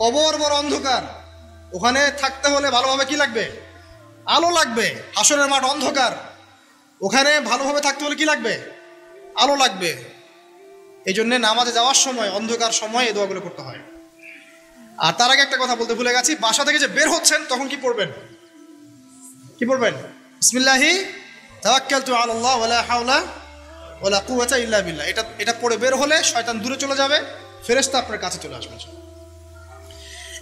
কবর বড় অন্ধকার, ওখানে থাকতে হলে ভালোভাবে কি লাগবে? আলো লাগবে। হাসরের মাঠ অন্ধকার, ওখানে ভালোভাবে থাকতে হলে কি লাগবে? আলো লাগবে। এই জন্যে নামাজে যাওয়ার সময় অন্ধকার সময় এই দোয়াগুলো করতে হয়। আর তার আগে একটা কথা বলতে ভুলে গেছি, বাসা থেকে যে বের হচ্ছেন তখন কি পড়বেন? কি পড়বেন? বিসমিল্লাহি তাওয়াক্কালতু আলাল্লাহ ওয়ালা হাওলা ওয়ালা কুওয়াতা ইল্লা বিল্লাহ। এটা পড়ে বের হলে শয়তান দূরে চলে যাবে, ফেরেশতা আপনার কাছে চলে আসবে।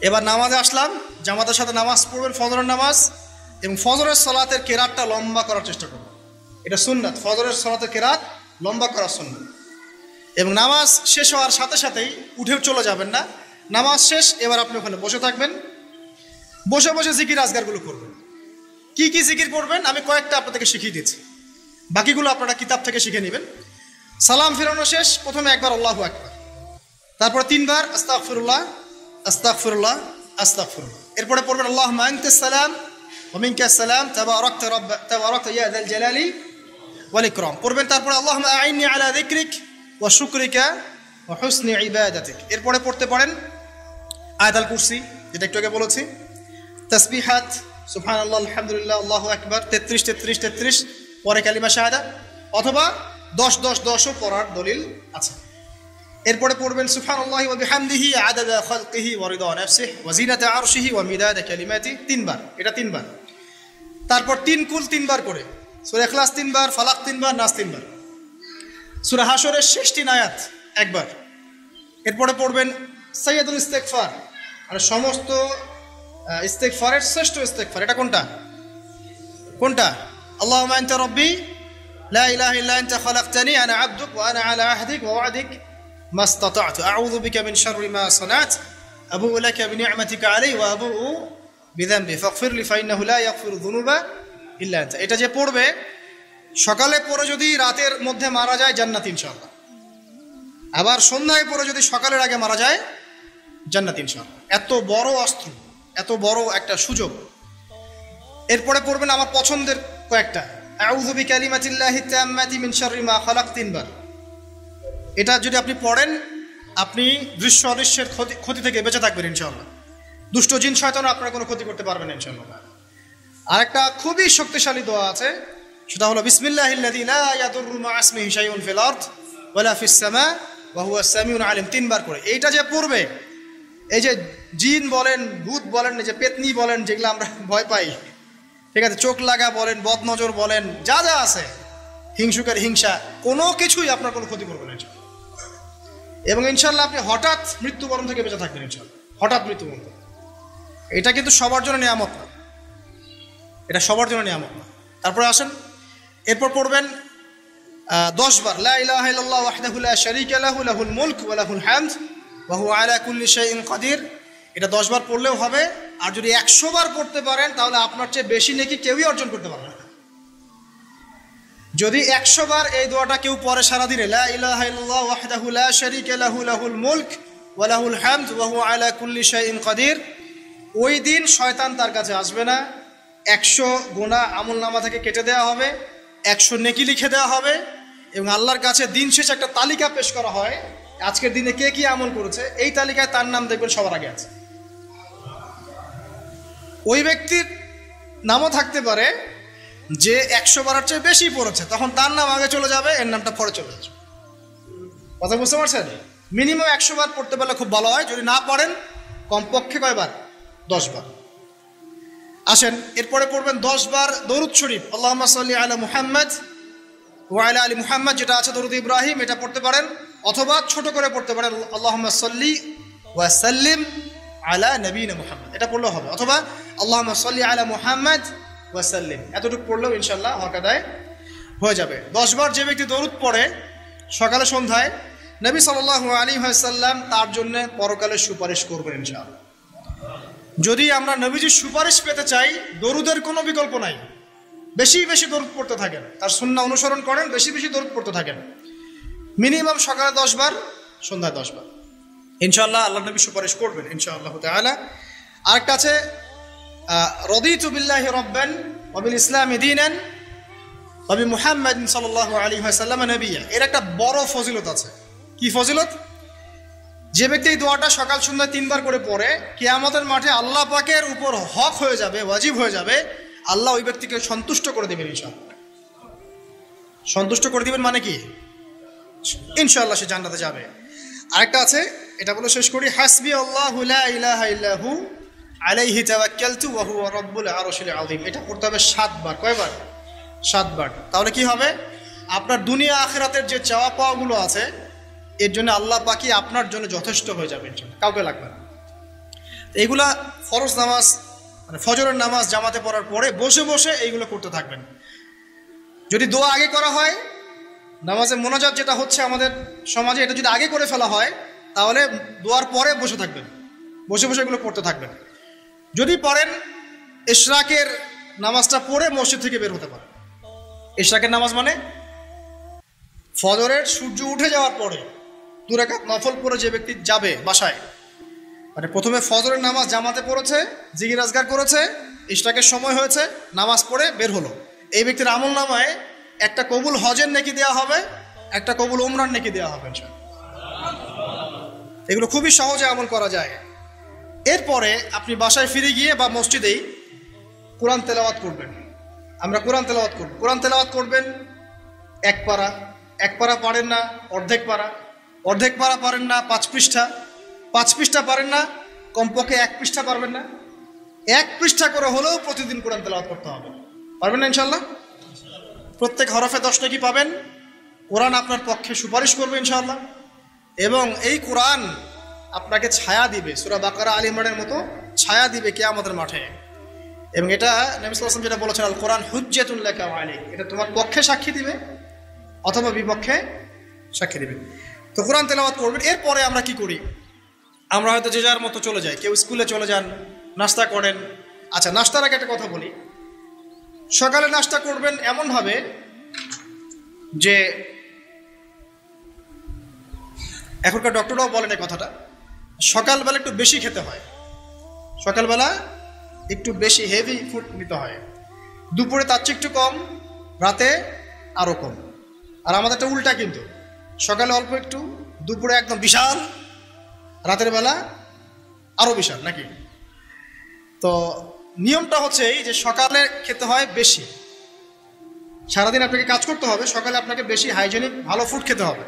এবার নামাজে আসলাম, জামাতের সাথে নামাজ পড়বেন, ফজরের নামাজ, এবং ফজরের সালাতের কেরাতটা লম্বা করার চেষ্টা করবেন। এটা সুন্নাত, ফজরের সালাতের কেরাত লম্বা করা সুন্নাত। এবং নামাজ শেষ হওয়ার সাথে সাথেই উঠে চলে যাবেন না। নামাজ শেষ, এবার আপনি ওখানে বসে থাকবেন, বসে বসে জিকির আজগারগুলো করবেন। কি কি জিকির করবেন আমি কয়েকটা আপনাদেরকে শিখিয়ে দিচ্ছি, বাকিগুলো আপনারা কিতাব থেকে শিখে নেবেন। সালাম ফেরানো শেষ, প্রথমে একবার আল্লাহু আকবার, তারপর 3 বার আস্তাগফিরুল্লাহ আস্তাগফিরুল্লাহ আস্তাগফিরুল্লাহ। এরপরে পড়বেন আল্লাহুম্মা আনতাস সালাম ওয়া মিনকাস সালাম তাবারাকতা ইয়া যাল জালালি ওয়াল ইকরাম পড়বেন। তারপর আল্লাহুম্মা আইন্নি আলা যিকরিক ওয়া শুকরিকা ওয়া হুসনি ইবাদাতিক। এরপরে পড়তে পারেন আয়াতুল কুরসি, যেটা একটু আগে বলেছি, তাসবিহাত সুবহানাল্লাহ আলহামদুলিল্লাহ আল্লাহু আকবার 33 33 33, পরে কালিমা শাহাদা, অথবা 10 10 10ও পড়ার দলিল আছে। এরপরে পড়বেন সুবহানাল্লাহি ওয়া বিহামদিহি আদাদা খালকিহি ওয়া রিদা নাফসিহি ওয়া জিনাতা আরশিহি ওয়া মিদাদা কালিমাতি, 3 বার, এটা 3 বার। তারপর 3 কুল 3 বার করে, সূরা ইখলাস 3 বার, ফালাক 3 বার, নাস 3 বার, সূরা হাশরের শেষ 3 আয়াত একবার। এরপরে পড়বেন সাইয়্যিদুল ইস্তিগফার, আর সমস্ত ইস্তিগফারের শ্রেষ্ঠ ইস্তিগফার। এটা কোনটা? কোনটা? আল্লাহুম্মা আনতা রাব্বি লা ইলাহা ইল্লা আনতা খালাকতানি আনা আবদুক ওয়া আনা আলা আহদিক ওয়া ওয়া'দিক মাসতাতা'তু আউযু বিকা মিন শাররি মা সানা'ত আবু'ু লাকা বিনি'মাতিকা আলাইয়া ওয়া আবু'ু বিযানবি ফাগফিরলি ফাইন্নাহু লা ইয়াগফিরু যুনুবা ইল্লা আনতা। এটা যে পড়বে সকালে পড়ে যদি রাতের মধ্যে মারা যায় জান্নাত ইনশাআল্লাহ, আবার সন্ধ্যায় পড়ে যদি সকালের আগে মারা যায় জান্নাত ইনশাআল্লাহ। এত বড় অস্ত্র, এত বড় একটা সুযোগ। এরপরে পড়বেন আমার পছন্দের কয়েকটা, আউযু বিকালিমাতিল্লাহি তাম্মাতি মিন শাররি মা খালাক 3 বার। এটা যদি আপনি পড়েন আপনি দৃশ্য অদৃশ্যের ক্ষতি থেকে বেঁচে থাকবেন ইনশাআল্লাহ। দুষ্ট জিন শয়তান আপনার কোনো ক্ষতি করতে পারবে না ইনশাআল্লাহ। আরেকটা খুবই শক্তিশালী দোয়া আছে, সেটা হলো বিসমিল্লাহিল্লাযী লা ইয়াদুররু মা ইসমিহি শাইউন ফিল আরদ ওয়ালা ফিস সামা ওয়া হুয়াস সামিউল আলিম, 3 বার করে। এইটা যে পড়বে, এই যে জিন বলেন, ভূত বলেন, এই যে পেতনি বলেন, যেগুলো আমরা ভয় পাই, ঠিক আছে, চোখ লাগা বলেন, বদনজর বলেন, যা যা আছে, হিংসুকের হিংসা, কোনো কিছুই আপনার কোনো ক্ষতি করবে না ইনশাআল্লাহ। এবং ইনশাআল্লাহ আপনি হঠাৎ মৃত্যুবরণ থেকে বেঁচে থাকবেন ইনশাআল্লাহ, হঠাৎ মৃত্যুবরণ। এটা কিন্তু সবার জন্য নিয়ামত না, এটা সবার জন্য নিয়ামত না। তারপরে আসেন, এরপর পড়বেন 10 বার লা ইলাহা ইল্লাল্লাহ ওয়াহদাহু লা শারীকা লাহু লাহুল মুলক ওয়া লাহুল হামদ ওয়া হুয়া আলা কুল্লি শাইইন কাদির। এটা 10 বার পড়লেও হবে। আর যদি 100 বার পড়তে পারেন তাহলে আপনার চেয়ে বেশি নেকি কেউই অর্জন করতে পারবে না। যদি 100 বার এই দোয়াটা কেউ পড়ে সারাদিনে, লা ইলাহা ইল্লাল্লাহ ওয়াহদাহু লা শারীকা লাহু লাহুল মুলক ওয়া লাহুল হামদ ওয়া হুয়া আলা কুল্লি শাইইন কাদির, ওই দিন শয়তান তার কাছে আসবে না। 100 গুনাহ আমলনামা থেকে কেটে দেওয়া হবে, 100 নেকি লিখে দেওয়া হবে, এবং আল্লাহর কাছে দিন শেষে একটা তালিকা পেশ করা হয়, আজকের দিনে কে কি আমল করেছে, এই তালিকায় তার নাম দেখবেন সবার আগে আছে। ওই ব্যক্তির নামও থাকতে পারে যে 100 বারের চেয়ে বেশি পড়েছে, তখন তার নাম আগে চলে যাবে, এর নামটা পরে চলে যাবে। কথা বুঝতে পারছেন? মিনিমাম 100 বার পড়তে পারলে খুব ভালো হয়। যদি না পড়েন কমপক্ষে কয়বার? 10 বার। আসেন এরপরে পড়বেন 10 বার দরুদ শরীফ, আল্লাহুম্মা সাল্লি আলা মুহাম্মদ ওয়া আলা আলি মুহাম্মদ, যেটা আছে দরুদ ইব্রাহিম, এটা পড়তে পারেন, অথবা ছোট করে পড়তে পারেন আল্লাহুম্মা সাল্লি ওয়া সাল্লিম আলা নবিয়িনা মুহাম্মদ, এটা পড়লেও হবে, অথবা আল্লাহুম্মা সাল্লি আলা মুহাম্মদ ওয়া সাল্লিম, এতটুকু পড়লেও ইনশাআল্লাহ হক আদায় হয়ে যাবে। 10 বার যে ব্যক্তি দরুদ পড়ে সকালে সন্ধ্যায়, নবী সাল্লাল্লাহু আলাইহি ওয়াসাল্লাম তার জন্য পরকালে সুপারিশ করবেন ইনশাআল্লাহ। যদি আমরা নবীজির সুপারিশ পেতে চাই, দরুদের কোনো বিকল্প নাই, বেশি বেশি দরুদ পড়তে থাকেন, তার সুন্নাহ অনুসরণ করেন, বেশি বেশি দরুদ পড়তে থাকেন, মিনিমাম সকালে 10 বার, সন্ধ্যায় 10 বার, ইনশাআল্লাহ আল্লাহ নবী সুপারিশ করবেন ইনশাআল্লাহ তাআলা। আরেকটা আছে রাদিতু বিল্লাহি রাব্বান ওয়া বিল ইসলামি দীনান ওয়া বি মুহাম্মাদিন সাল্লাল্লাহু আলাইহি ওয়াসাল্লাম নবিয়্যা, এর একটা বড় ফজিলত আছে। কি ফজিলত? যে ব্যক্তি এই দোয়াটা সকাল সন্ধ্যা 3 বার করে পড়ে, কিয়ামতের মাঠে আল্লাহ পাকের উপর হক হয়ে যাবে, ওয়াজিব হয়ে যাবে, আল্লাহ ওই ব্যক্তিকে সন্তুষ্ট করে দেবেন ইনশাআল্লাহ। সন্তুষ্ট করে দিবেন মানে কি? ইনশাআল্লাহ সে জান্নাতে যাবে। আরেকটা আছে, এটা বলে শেষ করি, হাসবি আল্লাহু লা ইলাহা ইল্লাহু আলাইহি তাওয়াক্কালতু ওয়া হুয়া রাব্বুল আরশিল আযীম, এটা পড়তে হবে 7 বার। কয়বার? 7 বার। তাহলে কি হবে? আপনার দুনিয়া আখিরাতের যে চাওয়া পাওয়াগুলো আছে, এর জন্য আল্লাহ পাকই আপনার জন্য যথেষ্ট হয়ে যাবে, কাউকে লাগবে না। এইগুলা ফরজ নামাজ, মানে ফজরের নামাজ জামাতে পড়ার পরে বসে বসে এইগুলো করতে থাকবেন। যদি দোয়া আগে করা হয়, নামাজে মোনাজাত যেটা হচ্ছে আমাদের সমাজে, এটা যদি আগে করে ফেলা হয়, তাহলে দোয়ার পরে বসে থাকবেন, বসে বসে এগুলো করতে থাকবেন। যদি পড়েন, ইশরাকের নামাজটা পড়ে মসজিদ থেকে বের হতে পারে। ইশরাকের নামাজ মানে ফজরের সূর্য উঠে যাওয়ার পরে 2 রাকাত নফল পড়ে যে ব্যক্তি যাবে বাসায়, মানে প্রথমে ফজরের নামাজ জামাতে পড়েছে, জিকির আজকার করেছে, ইশরাকের সময় হয়েছে, নামাজ পড়ে বের হলো, এই ব্যক্তির আমল নামায় একটা কবুল হজের নেকি দেওয়া হবে, একটা কবুল উমরার নেকি দেওয়া হবে। এগুলো খুবই সহজে আমল করা যায়। এরপরে আপনি বাসায় ফিরে গিয়ে বা মসজিদেই কোরআন তেলাওয়াত করবেন। আমরা কোরআন তেলাওয়াত করব। কোরআন তেলাওয়াত করবেন 1 পারা, 1 পারা পারেন না অর্ধেক পারা, অর্ধেক পারা পারেন না 5 পৃষ্ঠা, 5 পৃষ্ঠা পারেন না কমপক্ষে 1 পৃষ্ঠা পারবেন না, 1 পৃষ্ঠা করে হলেও প্রতিদিন কোরআন তেলাওয়াত করতে হবে। পারবেন না ইনশাআল্লাহ? প্রত্যেক হরফে 10 নেকি পাবেন। কোরআন আপনার পক্ষে সুপারিশ করবে ইনশাআল্লাহ, এবং এই কোরআন আপনাকে ছায়া দিবে, সূরা বাকারা আলী ইমরানের মতো ছায়া দিবে কিয়ামতের মাঠে। এবং এটা নবী সাল্লাল্লাহু আলাইহি ওয়াসাল্লাম যেটা বলেছেন, আল কোরআন হুজ্জাতুল লাকা ওয়া আলাইক, এটা তোমার পক্ষে সাক্ষী দিবে অথবা বিপক্ষে সাক্ষী দিবে। তো কোরআন তেলাওয়াত করবেন। এরপরে আমরা কি করি? আমরা হয়তো যে যার মতো চলে যাই, কেউ স্কুলে চলে যান, নাস্তা করেন। আচ্ছা, নাস্তার আগে একটা কথা বলি। সকালে নাস্তা করবেন এমনভাবে যে, এখনকার ডক্টররাও বলেন এই কথাটা, সকালবেলা একটু বেশি খেতে হয়, সকালবেলা একটু বেশি হেভি ফুড নিতে হয়, দুপুরে তার চেয়ে একটু কম, রাতে আরও কম। আর আমাদেরটা উল্টা, কিন্তু সকালে অল্প একটু, দুপুরে একদম বিশাল, রাতের বেলা আরও বিশাল, নাকি? তো নিয়মটা হচ্ছে এই যে সকালে খেতে হয় বেশি, সারাদিন আপনাকে কাজ করতে হবে, সকালে আপনাকে বেশি হাইজেনিক ভালো ফুড খেতে হবে,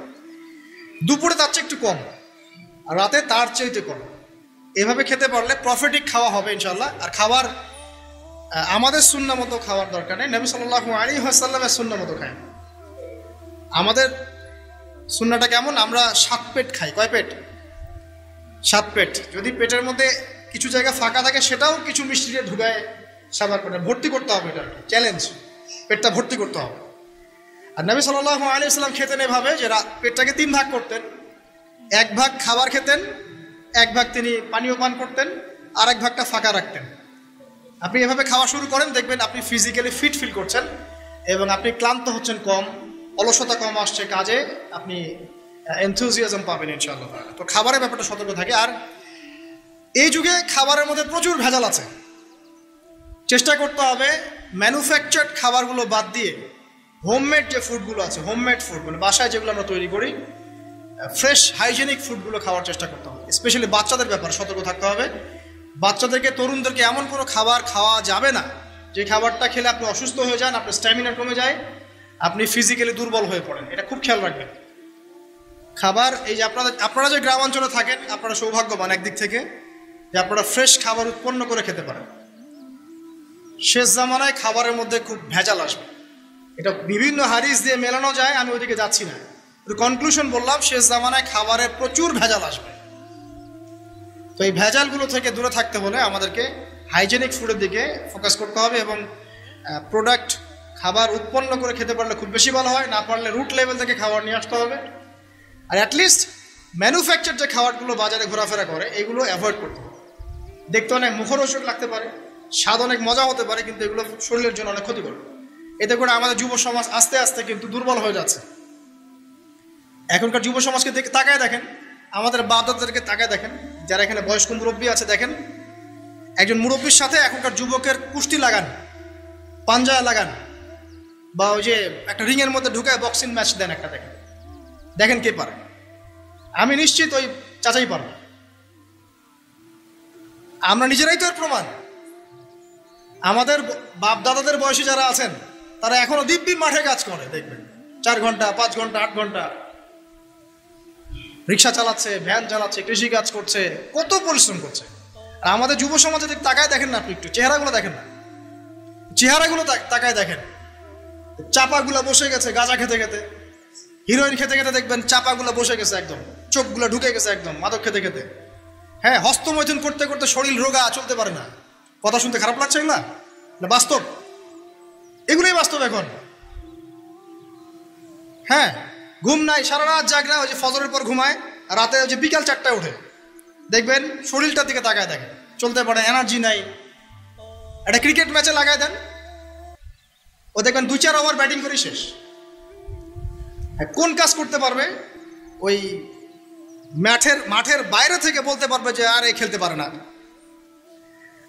দুপুরে তার চেয়ে একটু কম, আর রাতে তার চেয়ে কম। এভাবে খেতে পারলে প্রফিটিক খাওয়া হবে ইনশাআল্লাহ। আর খাবার আমাদের সুন্নাহ মতো খাওয়ার দরকার নেই, নবী সাল্লাল্লাহু আলাইহি ওয়াসাল্লামের সুন্নাহ মতো খাই। আমাদের সুন্নাহটা কেমন? আমরা 7 পেট খাই। কয় পেট? 7 পেট। যদি পেটের মধ্যে কিছু জায়গা ফাঁকা থাকে, সেটাও কিছু মিষ্টি দিয়ে ঢুকায় সাবার করে ভর্তি করতে হবে। এটা চ্যালেঞ্জ, পেটটা ভর্তি করতে হবে। আর নবী সাল্লাল্লাহু আলাইহি ওয়াসাল্লাম খেতেন এভাবে যে পেটটাকে 3 ভাগ করতেন, 1 ভাগ খাবার খেতেন, 1 ভাগ তিনি পানীয় পান করতেন, আর 1 ভাগটা ফাঁকা রাখতেন। আপনি এভাবে খাওয়া শুরু করেন, দেখবেন আপনি ফিজিক্যালি ফিট ফিল করছেন এবং আপনি ক্লান্ত হচ্ছেন কম, অলসতা কম আসছে কাজে, আপনি এনথুজিয়াজম পাবেন ইনশাআল্লাহ। তো খাবারের ব্যাপারটা সতর্ক থাকে। আর এই যুগে খাবারের মধ্যে প্রচুর ভেজাল আছে, চেষ্টা করতে হবে ম্যানুফ্যাকচার্ড খাবারগুলো বাদ দিয়ে হোমমেড যে ফুডগুলো আছে, হোমমেড ফুড মানে বাসায় যেগুলো আমরা তৈরি করি, ফ্রেশ হাইজেনিক ফুডগুলো খাওয়ার চেষ্টা করতে হবে। স্পেশালি বাচ্চাদের ব্যাপারে সতর্ক থাকতে হবে। বাচ্চাদেরকে, তরুণদেরকে এমন কোনো খাবার খাওয়া যাবে না যে খাবারটা খেলে আপনি অসুস্থ হয়ে যান, আপনার স্ট্যামিনা কমে যায়, আপনি ফিজিক্যালি দুর্বল হয়ে পড়েন। এটা খুব খেয়াল রাখবেন। খাবার, এই যে আপনারা যে গ্রামাঞ্চলে থাকেন, আপনারা সৌভাগ্যবান একদিক থেকে, যে আপনারা ফ্রেশ খাবার উৎপন্ন করে খেতে পারেন। শেষ জামানায় খাবারের মধ্যে খুব ভেজাল আসবে, এটা বিভিন্ন হাদিস দিয়ে মেলানো যায়, আমি ওইদিকে যাচ্ছি না। কনক্লুশন বললাম, শেষ জামানায় খাবারে প্রচুর ভেজাল আসবে। তো এই ভেজালগুলো থেকে দূরে থাকতে হলে আমাদেরকে হাইজেনিক ফুডের দিকে ফোকাস করতে হবে এবং প্রোডাক্ট খাবার উৎপন্ন করে খেতে পারলে খুব বেশি ভালো হয়, না পারলে রুট লেভেল থেকে খাবার নিয়ে আসতে হবে। আর অ্যাটলিস্ট ম্যানুফ্যাকচার যে খাবারগুলো বাজারে ঘোরাফেরা করে এগুলো অ্যাভয়েড করতে হবে। দেখতে অনেক মুখরোচক লাগতে পারে, স্বাদ অনেক মজা হতে পারে, কিন্তু এগুলো শরীরের জন্য অনেক ক্ষতিকর। এতে করে আমাদের যুব সমাজ আস্তে আস্তে কিন্তু দুর্বল হয়ে যাচ্ছে। এখনকার যুব সমাজকে তাকায় দেখেন, আমাদের বাপ-দাদাদেরকে তাকায় দেখেন, যারা এখানে বয়স্ক মুরব্বী আছে দেখেন, একজন মুরব্বীর সাথে এখনকার যুবকের কুস্তি লাগান, পাঞ্জা লাগান, বা ওই যে একটা রিংয়ের মধ্যে ঢুকায় বক্সিং ম্যাচ দেন, একটা দেখেন, দেখেন কে পারে। আমি নিশ্চিত ওই চাচাই পারবে। আমরা নিজেরাই তো এর প্রমাণ। আমাদের বাপ দাদাদের বয়সী যারা আছেন তারা এখনো দিব্যি মাঠে কাজ করে, দেখবেন 4 ঘন্টা 5 ঘন্টা 8 ঘন্টা রিক্সা চালাচ্ছে, ভ্যান চালাচ্ছে, কৃষি কাজ করছে, কত পরিশ্রম করছে। আর আমাদের যুব সমাজে তাকায় দেখেন না, আপনি একটু চেহারাগুলো দেখেন না, চেহারাগুলো তাকায় দেখেন, চাপাগুলো বসে গেছে গাঁজা খেতে খেতে, হিরোইন খেতে খেতে দেখবেন চাপাগুলো বসে গেছে একদম, চোখগুলো ঢুকে গেছে একদম মাদক খেতে খেতে। হ্যাঁ, হস্তমৈথুন করতে করতে শরীর রোগা, চলতে পারে না। কথা শুনতে খারাপ লাগছে এগুলা, না বাস্তব, এগুলোই বাস্তব এখন। হ্যাঁ, ঘুম নাই, সারা রাত জাগনা, ওই যে ফজরের পর ঘুমায়, রাতে ওই যে বিকাল 4টায় ওঠে, দেখবেন শরীরটার দিকে তাকায় দেখেন, চলতে পারে, এনার্জি নাই। একটা ক্রিকেট ম্যাচে লাগায় দেন, ও দেখবেন 2-4 ওভার ব্যাটিং করে শেষ। কোন কাজ করতে পারবে? ওই মাঠের বাইরে থেকে বলতে পারবে যে আর এই খেলতে পারে না,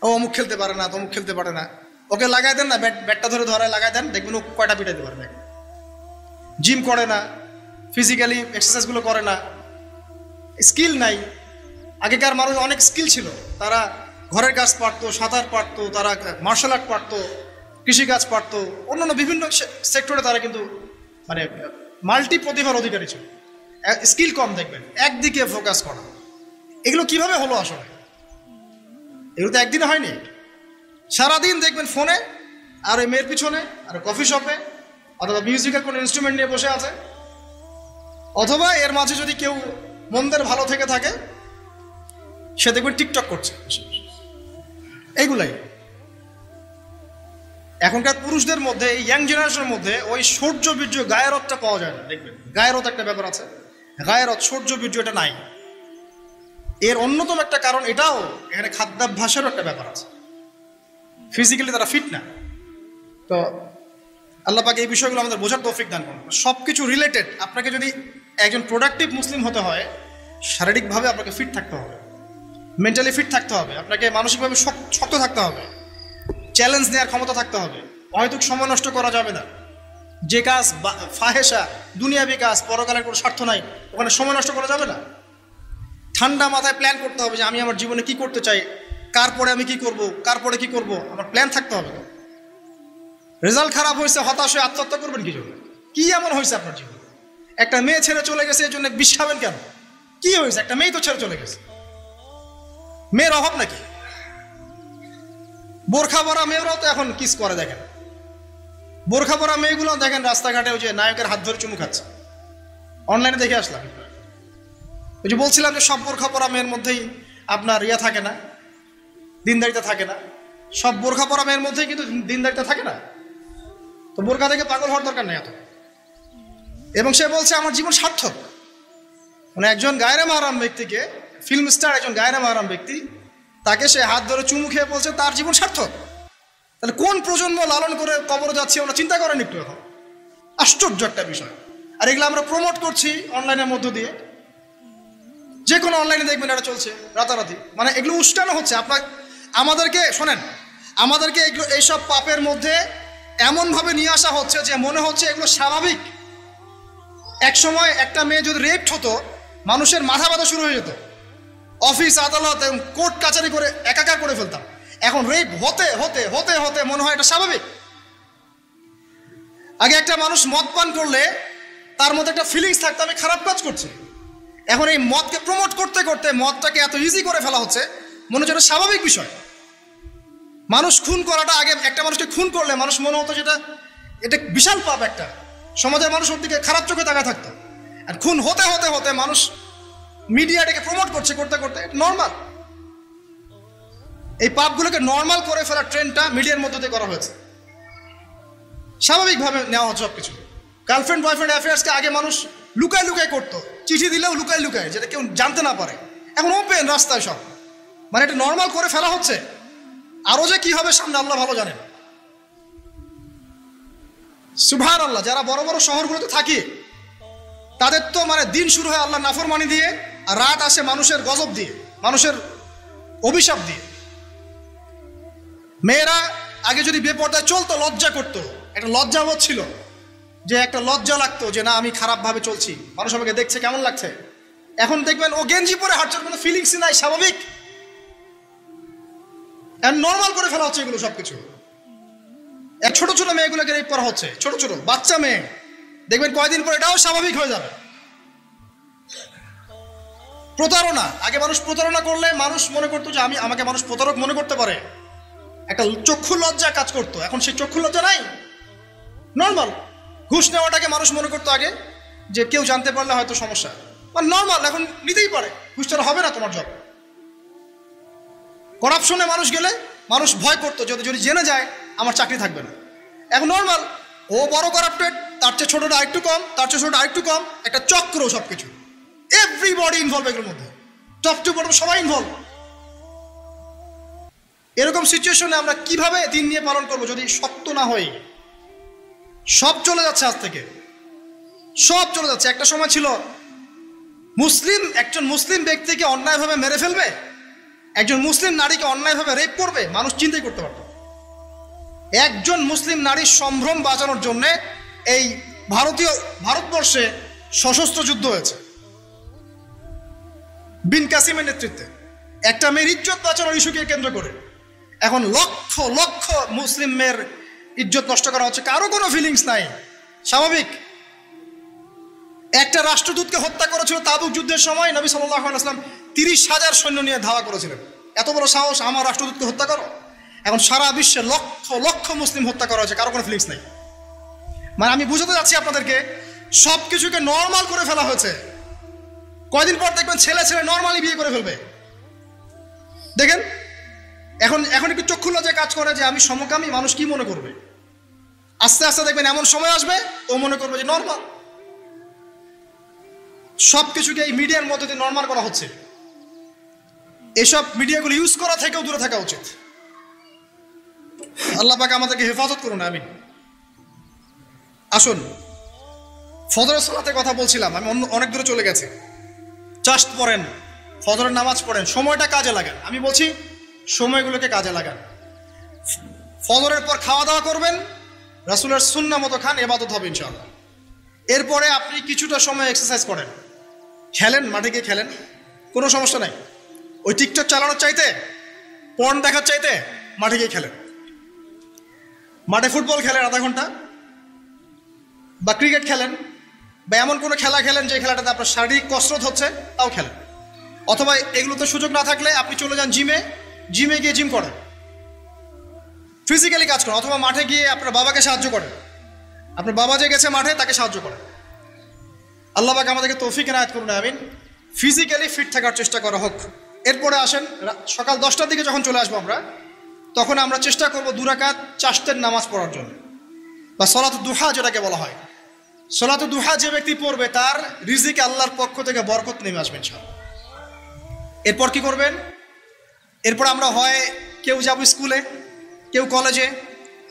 ও অমুক খেলতে পারে না, তমুক খেলতে পারে না। ওকে লাগাই দেন না, ব্যাটটা ধরে লাগাই দেন, দেখবেন ও কয়টা পিটাইতে পারবে। জিম করে না, ফিজিক্যালি এক্সারসাইজগুলো করে না, স্কিল নাই। আগেকার মানুষ অনেক স্কিল ছিল, তারা ঘরের কাজ পারতো, সাঁতার পারতো, তারা মার্শাল আর্ট পারতো, কৃষিকাজ পারতো, অন্যান্য বিভিন্ন সেক্টরে তারা কিন্তু মানে মাল্টি প্রতিভার অধিকারী ছিল। স্কিল কম, দেখবেন একদিকে ফোকাস করা। এগুলো কিভাবে হলো আসলে? এগুলো তো একদিনে হয়নি। সারাদিন দেখবেন ফোনে, আর ওই মেয়ের পিছনে, আর কফি শপে, অথবা মিউজিক্যাল কোনো ইনস্ট্রুমেন্ট নিয়ে বসে আছে, অথবা এর মাঝে যদি কেউ মন্দের ভালো থেকে থাকে সে দেখবেন টিকটক করছে। এইগুলাই এখনকার পুরুষদের মধ্যে, এই ইয়াং জেনারেশনের মধ্যে ওই শৌর্য বীর্য গায়রতটা পাওয়া যায় না। দেখবেন গায়রত একটা ব্যাপার আছে, গায়রত শৌর্য বীর্য এটা নাই। এর অন্যতম একটা কারণ এটাও, এখানে খাদ্যাভ্যাসেরও একটা ব্যাপার আছে। ফিজিক্যালি তারা ফিট না। তো আল্লাহ পাক এই বিষয়গুলো আমাদের বোঝার তৌফিক দান করুন। সব কিছু রিলেটেড। আপনাকে যদি একজন প্রোডাক্টিভ মুসলিম হতে হয়, শারীরিকভাবে আপনাকে ফিট থাকতে হবে, মেন্টালি ফিট থাকতে হবে, আপনাকে মানসিকভাবে শক্ত থাকতে হবে, চ্যালেঞ্জ নেওয়ার ক্ষমতা থাকতে হবে, অহেতুক সময় নষ্ট করা যাবে না। যে কাজ ফাহেসা, দুনিয়াবি কাজ, পরকালের কোনো স্বার্থ নাই, ওখানে সময় নষ্ট করা যাবে না। ঠান্ডা মাথায় প্ল্যান করতে হবে যে আমি আমার জীবনে কি করতে চাই, কার পরে আমি কি করব, কার পরে কি করব, আমার প্ল্যান থাকতে হবে। রেজাল্ট খারাপ হয়েছে, হতাশ হয়ে আত্মহত্যা করবেন কি জন্য? কি এমন হয়েছে আপনার জীবনে? একটা মেয়ে ছেড়ে চলে গেছে, এই জন্য বিষ খাবেন কেন? কি হয়েছে? একটা মেয়ে তো ছেড়ে চলে গেছে, মেয়ের অভাব নাকি? বোরখা পরা মেয়েরাও তো এখন কিস করে, দেখেন বোরখা পরা মেয়েগুলো দেখেন রাস্তাঘাটে ওই যে নায়কের হাত ধরে চুমু খাচ্ছে। অনলাইনে দেখে আসলাম। ওই যে বলছিলাম যে সব বোরখা পরা মেয়ের মধ্যেই আপনার ইয়া থাকে না, দিনদারিতা থাকে না। সব বোরখা পরা মেয়ের মধ্যেই কিন্তু দিনদারিতা থাকে না। তো বোরখা থেকে পাগল হওয়ার দরকার নেই এত। এবং সে বলছে আমার জীবন সার্থক। মানে একজন গায়রে মাহরাম ব্যক্তিকে, ফিল্ম স্টার একজন গায়রে মাহরাম ব্যক্তি, তাকে সে হাত ধরে চুমু খেয়ে বলছে তার জীবন সার্থক। তাহলে কোন প্রজন্ম লালন করে কবরে যাচ্ছে ওরা চিন্তা করেন একটু? এখন আশ্চর্য একটা বিষয়। আর এগুলো আমরা প্রমোট করছি অনলাইনের মধ্য দিয়ে। যে কোনো অনলাইনে দেখবেন এটা চলছে রাতারাতি। মানে এগুলো উস্কানো হচ্ছে। আমাদেরকে শোনেন, আমাদেরকে এগুলো এইসব পাপের মধ্যে এমনভাবে নিয়ে আসা হচ্ছে যে মনে হচ্ছে এগুলো স্বাভাবিক। এক সময় একটা মেয়ে যদি রেপড হতো, মানুষের মাথা ব্যথা শুরু হয়ে যেত, অফিস আদালত কোর্ট কাচারি করে একাকার করে ফেলতাম। এখন রেপ হতে হতে হতে হতে মনে হয় এটা স্বাভাবিক। আগে একটা মানুষ মদ পান করলে তার মধ্যে একটা ফিলিংস থাকতো আমি খারাপ কাজ করছি। এখন এই মদকে প্রমোট করতে করতে মদটাকে এত ইজি করে ফেলা হচ্ছে, মনে হচ্ছে এটা স্বাভাবিক বিষয়। মানুষ খুন করাটা, আগে একটা মানুষকে খুন করলে মানুষ মনে হতো যেটা এটা বিশাল পাপ, একটা সমাজের মানুষ ওর দিকে খারাপ চোখে তাকায় থাকতো। আর খুন হতে হতে হতে মানুষ মিডিয়াটাকে প্রমোট করছে, করতে করতে নর্মাল। এই পাপগুলোকে নর্মাল করে ফেলার ট্রেন্ডটা মিডিয়ার মধ্যে দিয়ে করা হয়েছে, স্বাভাবিকভাবে নেওয়া হচ্ছে সব কিছু। গার্লফ্রেন্ড বয়ফ্রেন্ড অ্যাফেয়ার্সকে আগে মানুষ লুকায় লুকায় করতো, চিঠি দিলেও লুকায় লুকায়, যেটা কেউ জানতে না পারে। এখন ওপেন রাস্তায় সব, মানে এটা নর্মাল করে ফেলা হচ্ছে। আরো যে কি হবে সামনে আল্লাহ ভালো জানেন। সুবহানাল্লাহ। যারা বড় বড় শহরগুলোতে থাকি তাদের তো মানে দিন শুরু হয় আল্লাহ নাফরমানি দিয়ে, আর রাত আসে মানুষের গজব দিয়ে, মানুষের অভিশাপ দিয়ে। মেয়েরা আগে যদি বেপর্দায় চলতো লজ্জা করতো, একটা লজ্জাবোধ ছিল, যে একটা লজ্জা লাগতো যে না আমি খারাপভাবে চলছি, মানুষ আমাকে দেখছে কেমন লাগছে। এখন দেখবেন ও গেঞ্জি পরে হাঁটছে, কোনো ফিলিংসই নাই, স্বাভাবিক। নর্মাল করে ফেলা হচ্ছে এগুলো সবকিছু। ছোট ছোট মেয়েগুলোকে রেপ করা হচ্ছে, ছোট ছোট বাচ্চা মেয়ে, দেখবেন কয়দিন পর এটাও স্বাভাবিক হয়ে যাবে। প্রতারণা, আগে মানুষ প্রতারণা করলে মানুষ মনে করতো যে আমাকে মানুষ প্রতারক মনে করতে পারে, একটা চক্ষু লজ্জা কাজ করতো। এখন সেই চক্ষু লজ্জা নাই, নর্মাল। ঘুষ নেওয়াটাকে মানুষ মনে করতো আগে যে কেউ জানতে পারলে হয়তো সমস্যা, মানে নর্মাল, এখন নিতেই পারে, ঘুষ ছাড়া হবে না তোমার জব। করাপশনে মানুষ গেলে মানুষ ভয় করতো যদি জেনে যায় আমার চাকরি থাকবে না। এখন নর্মাল, ও বড় করাপ্টেড, তার চেয়ে ছোটটা আরেকটু কম, তার চেয়ে ছোটটা আরেকটু কম, একটা চক্র সবকিছু। এভরিবডি ইনভলভ এগুলোর মধ্যে, টপ টু বটম সবাই ইনভলভ। এরকম সিচুয়েশনে আমরা কিভাবে দিন নিয়ে পালন করবো যদি শক্ত না হই? সব চলে যাচ্ছে, আজ থেকে সব চলে যাচ্ছে। একটা সময় ছিল একজন মুসলিম ব্যক্তিকে অন্যায়ভাবে মেরে ফেলবে, একজন মুসলিম নারীকে অন্যায়ভাবে রেপ করবে, মানুষ চিন্তাই করতে পারত। একজন মুসলিম নারীর সম্ভ্রম বাঁচানোর জন্য এই ভারতবর্ষে সশস্ত্র যুদ্ধ হয়েছে বিন কাসিমের নেতৃত্বে, একটা মেয়ের ইজ্জত বাঁচানোর ইস্যুকে কেন্দ্র করে। এখন লক্ষ লক্ষ মুসলিম মেয়ের ইজ্জত নষ্ট করা হচ্ছে, কারো কোনো ফিলিংস নাই, স্বাভাবিক। একটা রাষ্ট্রদূতকে হত্যা করেছিল তাবুক যুদ্ধের সময়, নবী সাল্লাল্লাহু আলাইহি ওয়াসাল্লাম 30,000 সৈন্য নিয়ে ধাওয়া করেছিলেন। এত বড় সাহস আমার রাষ্ট্রদূতকে হত্যা করো? এখন সারা বিশ্বে লক্ষ লক্ষ মুসলিম হত্যা করা হয়েছে, কারো কোনো ফিলিংস নাই। মানে আমি বুঝাতে যাচ্ছি আপনাদেরকে, সব কিছুকে নর্মাল করে ফেলা হয়েছে। কয়দিন পর দেখবেন ছেলে ছেলে নর্মালি বিয়ে করে ফেলবে। দেখেন এখন একটু চক্ষু লজ্জায় কাজ করে যে আমি সমকামী, মানুষ কি মনে করবে। আস্তে আস্তে দেখবেন এমন সময় আসবে ও মনে করবে যে নর্মাল। সব কিছুকে এই মিডিয়ার মধ্যে দিয়ে নর্মাল করা হচ্ছে। এসব মিডিয়াগুলো ইউজ করা থেকেও দূরে থাকা উচিত। আল্লাহ পাক আমাদেরকে হেফাজত করুন, আমিন। আসুন, ফজরের সালাতের কথা বলছিলাম, আমি অনেক দূরে চলে গেছি। জাস্ট পড়েন, ফজরের নামাজ পড়েন, সময়টা কাজে লাগান। আমি বলছি সময়গুলোকে কাজে লাগান। ফজরের পর খাওয়া দাওয়া করবেন, রাসূলের সুন্নাহ মতো খান, ইবাদত হবে ইনশাআল্লাহ। এরপরে আপনি কিছুটা সময় এক্সারসাইজ করেন, খেলেন, মাঠে গিয়ে খেলেন, কোনো সমস্যা নাই। ওই টিকটক চালানোর চাইতে, পর্ন দেখার চাইতে মাঠে গিয়ে খেলেন। মাঠে ফুটবল খেলেন আধা ঘন্টা, বা ক্রিকেট খেলেন, বা এমন কোনো খেলা খেলেন যে খেলাটাতে আপনার শারীরিক কসরত হচ্ছে, তাও খেলেন। অথবা এগুলোতে সুযোগ না থাকলে আপনি চলে যান জিমে গিয়ে জিম করেন, ফিজিক্যালি কাজ করেন। অথবা মাঠে গিয়ে আপনার বাবাকে সাহায্য করেন, আপনার বাবা যে গেছে মাঠে তাকে সাহায্য করেন। আল্লাহ পাক আমাদেরকে তৌফিক এনায়েত করুন, আমিন। ফিজিক্যালি ফিট থাকার চেষ্টা করা হোক। এরপরে আসেন, সকাল 10টার দিকে যখন চলে আসবো আমরা, তখন আমরা চেষ্টা করবো 2 রাকাত চাশতের নামাজ পড়ার জন্য, বা সলাতুদ দুহা যেটাকে বলা হয়। সলাতুদ দুহা যে ব্যক্তি পড়বে তার রিজিকে আল্লাহর পক্ষ থেকে বরকত নেমে আসবে ইনশাআল্লাহ। এরপর কি করবেন? এরপর আমরা হয় কেউ যাব স্কুলে, কেউ কলেজে,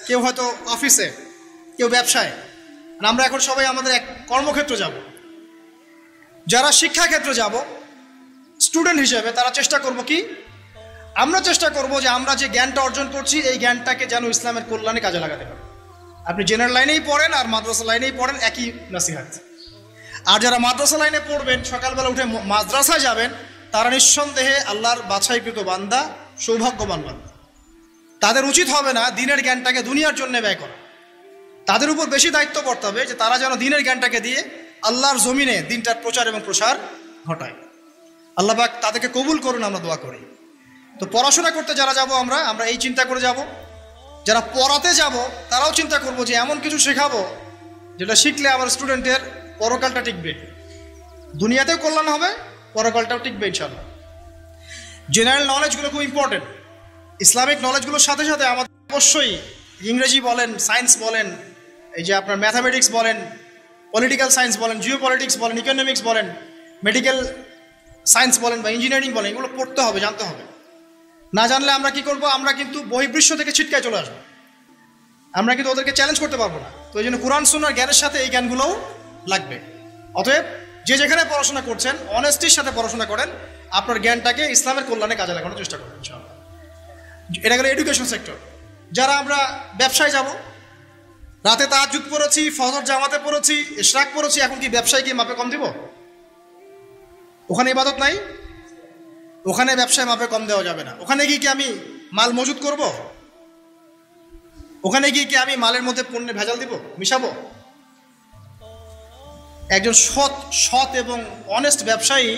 কেউ হয়তো অফিসে, কেউ ব্যবসায়। আমরা এখন সবাই আমাদের এক কর্মক্ষেত্র যাব। যারা শিক্ষাক্ষেত্রে যাব স্টুডেন্ট হিসেবে, তারা চেষ্টা করব কি, আমরা চেষ্টা করব যে আমরা যে জ্ঞানটা অর্জন করছি এই জ্ঞানটাকে যেন ইসলামের কল্যাণে কাজে লাগাতে পারি। আপনি জেনারেল লাইনেই পড়েন আর মাদ্রাসা লাইনেই পড়েন, একই নসিহত। আর যারা মাদ্রাসা লাইনে পড়বেন, সকালবেলা উঠে মাদ্রাসায় যাবেন, তারা নিঃসন্দেহে আল্লাহর বাছাইকৃত বান্দা, সৌভাগ্যবান বান্দা। তাদের উচিত হবে না দিনের জ্ঞানটাকে দুনিয়ার জন্য ব্যয় করা। তাদের উপর বেশি দায়িত্ব পড়তে হবে যে তারা যেন দিনের জ্ঞানটাকে দিয়ে আল্লাহর জমিনে দিনটার প্রচার এবং প্রসার ঘটায়। আল্লাহ পাক তাদেরকে কবুল করুন, আমরা দোয়া করি। তো পড়াশোনা করতে যারা যাব আমরা এই চিন্তা করে যাব, যারা পড়াতে যাব তারাও চিন্তা করব যে এমন কিছু শেখাবো যেটা শিখলে আমার স্টুডেন্টের পরকালটা টিকবে, দুনিয়াতেও কল্যাণ হবে, পরকালটাও টিকবে ইনশাআল্লাহ। জেনারেল নলেজগুলো খুব ইম্পর্টেন্ট। ইসলামিক নলেজগুলোর সাথে সাথে আমাদের অবশ্যই ইংরেজি বলেন, সায়েন্স বলেন, এই যে আপনার ম্যাথামেটিক্স বলেন, পলিটিক্যাল সায়েন্স বলেন, জিও পলিটিক্স বলেন, ইকোনমিক্স বলেন, মেডিকেল সায়েন্স বলেন বা ইঞ্জিনিয়ারিং বলেন, এগুলো পড়তে হবে, জানতে হবে। না জানলে আমরা কি করব? আমরা কিন্তু বহির্বিশ্ব থেকে ছিটকায় চলে আসবো, আমরা কিন্তু ওদেরকে চ্যালেঞ্জ করতে পারবো না। তো এই জন্য কোরআন সুন্নাহর জ্ঞানের সাথে এই জ্ঞানগুলোও লাগবে। অতএব যে যেখানে পড়াশোনা করছেন অনেস্টির সাথে পড়াশোনা করেন, আপনার জ্ঞানটাকে ইসলামের কল্যাণে কাজে লাগানোর চেষ্টা করবেন ইনশাআল্লাহ। এটা গেল এডুকেশন সেক্টর। যারা আমরা ব্যবসায় যাব, রাতে তাহাজ্জুদ পড়েছি, ফজর জামাতে পড়েছি, ইশরাক পড়েছি, এখন কি ব্যবসায় কি মাপে কম দিব? ওখানে ইবাদত নাই, ওখানে ব্যবসায় মাপে কম দেওয়া যাবে না। ওখানে গিয়ে কি আমি মাল মজুত করব? ওখানে গিয়ে কি আমি মালের মধ্যে পণ্যে ভেজাল দিব, মিশাবো? একজন সৎ এবং অনেস্ট ব্যবসায়ী,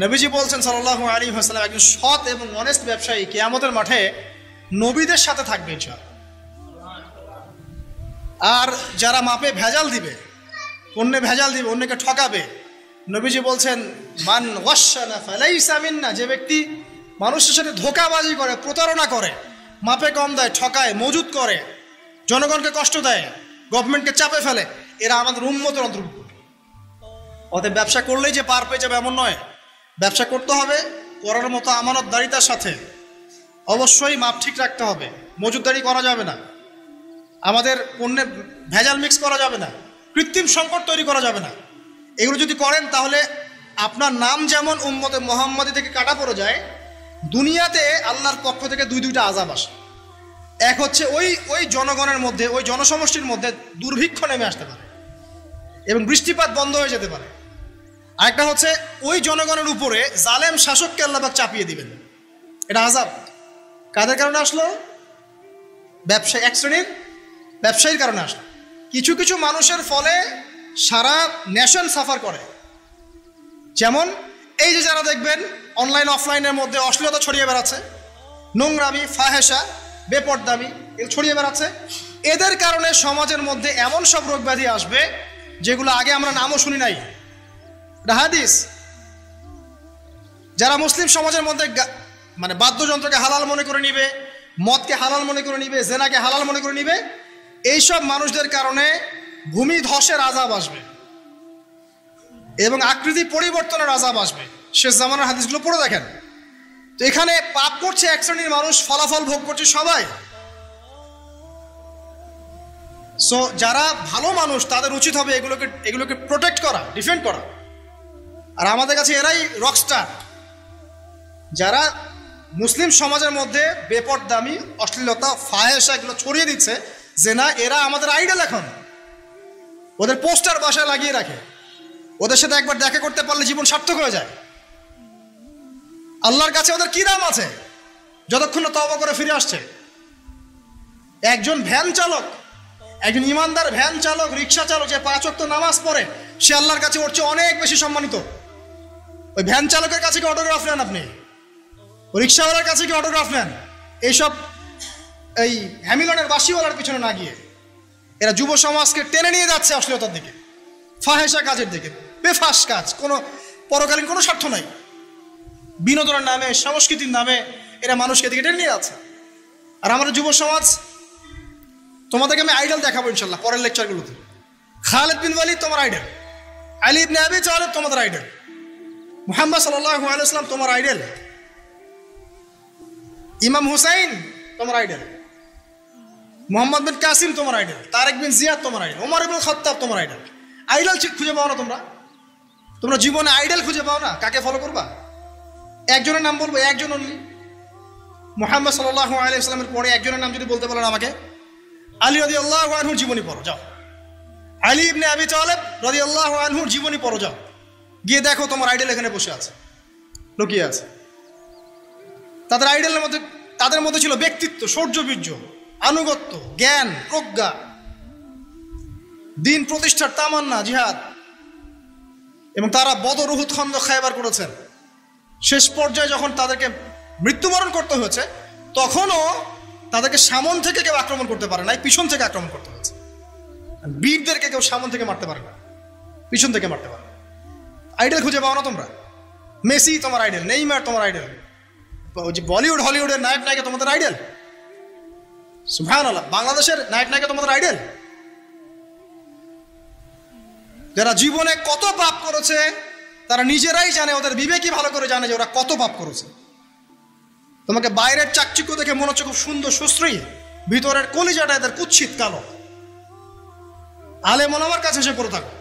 নবীজি বলছেন সাল্লাল্লাহু আলাইহি ওয়াসাল্লাম, একজন সৎ এবং অনেস্ট ব্যবসায়ী কিয়ামতের মাঠে নবীদের সাথে থাকবে ইনশাআল্লাহ। আর যারা মাপে ভেজাল দিবে, পণ্যে ভেজাল দিবে, অন্যকে ঠকাবে, নবীজি বলছেন মান ওয়াশানা ফালাইসা মিন্না, যে ব্যক্তি মানুষের সাথে ধোঁকাবাজি করে, প্রতারণা করে, মাপে কম দেয়, ঠকায়, মজুত করে, জনগণকে কষ্ট দেয়, গভর্নমেন্টকে চাপে ফেলে, এরা আমাদের উম্মতের অন্তর্ভুক্ত। অতএব ব্যবসা করলেই যে পার পেয়ে যাবে এমন নয়। ব্যবসা করতে হবে করার মতো আমানতদারিতার সাথে। অবশ্যই মাপ ঠিক রাখতে হবে, মজুতদারি করা যাবে না, আমাদের পণ্যে ভেজাল মিক্স করা যাবে না, কৃত্রিম সংকট তৈরি করা যাবে না। এগুলো যদি করেন তাহলে আপনার নাম যেমন উম্মতে মুহাম্মাদি থেকে কাটা পড়ে যায়, দুনিয়াতে আল্লাহর পক্ষ থেকে দুইটা আযাব আসে। এক হচ্ছে ওই জনগণের মধ্যে, ওই জনসমষ্টির মধ্যে দুর্ভিক্ষ নেমে আসতে পারে এবং বৃষ্টিপাত বন্ধ হয়ে যেতে পারে। আরেকটা হচ্ছে ওই জনগণের উপরে জালেম শাসককে আল্লাহ পাক চাপিয়ে দিবেন। এটা আযাব কাদের কারণে আসলো? এক শ্রেণীর ব্যবসায়ীর কারণে আসলো। কিছু কিছু মানুষের ফলে সারা নেশন সাফার করে। যেমন এই যে যারা দেখবেন অনলাইন অফলাইনের মধ্যে অশ্লীলতা ছড়িয়ে বেড়াচ্ছে, নোংরামি, ফাহেসা, বেপরদামি এগুলো ছড়িয়ে বেড়াচ্ছে, এদের কারণে সমাজের মধ্যে এমন সব রোগ ব্যাধি আসবে যেগুলো আগে আমরা নামও শুনি নাই। এটা হাদিস। যারা মুসলিম সমাজের মধ্যে মানে বাদ্যযন্ত্রকে হালাল মনে করে নিবে, মদকে হালাল মনে করে নিবে, জেনাকে হালাল মনে করে নিবে, এইসব মানুষদের কারণে ভূমি ধসের আযাব আসবে এবং আকৃতি পরিবর্তনের আযাব আসবে। শেষ জামানার হাদিসগুলো পড়ে দেখেন। তো এখানে পাপ করছে এক শ্রেণীর মানুষ, ফলাফল ভোগ করছে সবাই। সো যারা ভালো মানুষ তাদের উচিত হবে এগুলোকে প্রোটেক্ট করা, ডিফেন্ড করা। আর আমাদের কাছে এরাই রকস্টার, যারা মুসলিম সমাজের মধ্যে বেপরদামি, অশ্লীলতা, ফাহেসা এগুলো ছড়িয়ে দিচ্ছে, যে না এরা আমাদের আইডল। এখন ওদের পোস্টার বাসায় লাগিয়ে রাখে, ওদের সাথে একবার দেখা করতে পারলে জীবন সার্থক হয়ে যায়। আল্লাহর কাছে ওদের কি দাম আছে যতক্ষণ না তওবা করে ফিরে আসছে? একজন ভ্যান চালক, একজন ইমানদার ভ্যান চালক, রিক্সা চালক যে 5 ওয়াক্ত নামাজ পড়ে, সে আল্লাহর কাছে ওর চেয়ে অনেক বেশি সম্মানিত। ওই ভ্যান চালকের কাছে কি অটোগ্রাফ নেন আপনি? রিক্সাওয়ালার কাছে কি অটোগ্রাফ নেন? এইসব এই হ্যামিলনের বাসিওয়ালার পিছনে না গিয়ে এরা যুব সমাজকে টেনে নিয়ে যাচ্ছে অশ্লীলতার দিকে, ফাহেসা কাজের দিকে, বেফাস কাজ, কোনো পরকালীন কোনো স্বার্থ নাই। বিনোদনের নামে, সংস্কৃতির নামে এরা মানুষকে দিকে টেনে নিয়ে যাচ্ছে। আর আমাদের যুব সমাজ, তোমাদেরকে আমি আইডল দেখাবো ইনশাল্লাহ পরের লেকচারগুলোতে। খালিদ বিন ওয়ালিদ তোমার আইডল, আলী ইবনে আবি তালিব তোমাদের আইডল, মুহাম্মদ সাল্লাল্লাহু আলাইহি ওয়াসাল্লাম তোমার আইডল, ইমাম হুসাইন তোমার আইডল, মোহাম্মদ বিন কাসিম তোমার আইডল, তারেক বিন জিয়াদ তোমার আইডল, ওমর ইবনে খাত্তাব তোমার আইডল। আইডল খুঁজে পাও না তোমরা জীবনে আইডল খুঁজে পাও না? কাকে ফলো করবা? একজনের নাম বলবো, একজন অনলি, মুহাম্মদ সাল্লাল্লাহু আলাইহি ওয়াসাল্লামের পরে একজনের নাম যদি বলতে বলেন আমাকে, আলী রাদিয়াল্লাহু আনহুর জীবনী পড়ো যাও, আলী ইবনে আবি তালিব রাদিয়াল্লাহু আনহুর জীবনী পড়ো যাও, গিয়ে দেখো তোমার আইডল এখানে বসে আছে, লুকিয়ে আছে। তাদের আইডলের মধ্যে, তাদের মধ্যে ছিল ব্যক্তিত্ব, শৌর্যবীর্য, আনুগত্য, জ্ঞান, প্রজ্ঞা, দিন প্রতিষ্ঠার তামান্না, জিহাদ, এবং তারা বদর, উহুদ, খন্দক, খায়বার করেছেন। শেষ পর্যায়ে যখন তাদেরকে মৃত্যুবরণ করতে হয়েছে, তখনও তাদেরকে সামন থেকে কেউ আক্রমণ করতে পারে না, পিছন থেকে আক্রমণ করতে হয়েছে। বীরদেরকে কেউ সামন থেকে মারতে পারে না, পিছন থেকে মারতে পারে। আইডল খুঁজে পাও না তোমরা? মেসি তোমার আইডল, নেইমার তোমার আইডল, ওই যে বলিউড হলিউডের নায়ক নায়িকা তোমাদের আইডল? সুবহানাল্লাহ, বাংলাদেশের নায়ক নায়িকা তোমাদের আইডল? যারা জীবনে কত পাপ করেছে তারা নিজেরাই জানে, ওদের বিবেকই ভালো করে জানে যে ওরা কত পাপ করেছে। তোমাকে বাইরের চাকচিক্য দেখে মনে হচ্ছে খুব সুন্দর সুশ্রী, ভিতরের কলিজাটা এদের কুৎসিত কালো। আলেম ওলামার কাছে এসে পড়ে থাকো,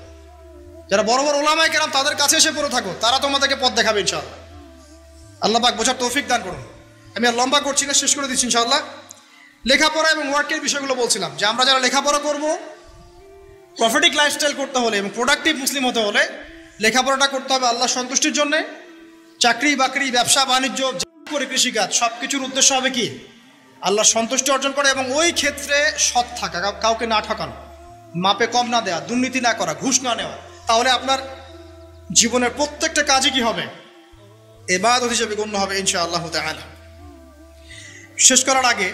যারা বড় বড় ওলামায়ে কেরাম তাদের কাছে এসে পড়ে থাকো, তারা তোমাদেরকে পথ দেখাবে ইনশাআল্লাহ। আল্লাহ পাক বোঝার তৌফিক দান করুন। আমি আর লম্বা করছি না, শেষ করে দিচ্ছি ইনশাআল্লাহ। লেখাপড়া এবং ওয়ার্কের বিষয়গুলো বলছিলাম যে আমরা যারা লেখাপড়া করব, প্রফিটিক লাইফস্টাইল করতে হলে এবং প্রোডাক্টিভ মুসলিম হতে হলে লেখাপড়াটা করতে হবে আল্লাহ সন্তুষ্টির জন্যে। চাকরি বাকরি, ব্যবসা বাণিজ্য করে, কৃষিকাজ, সব কিছুর উদ্দেশ্য হবে কি? আল্লাহ সন্তুষ্টি অর্জন করে এবং ওই ক্ষেত্রে সৎ থাকা, কাউকে না ঠকানো, মাপে কম না দেওয়া, দুর্নীতি না করা, ঘুষ না নেওয়া। তাহলে আপনার জীবনের প্রত্যেকটা কাজে কি হবে? ইবাদত হিসেবে গণ্য হবে ইনশাআল্লাহ তাআলা। শেষ করার আগে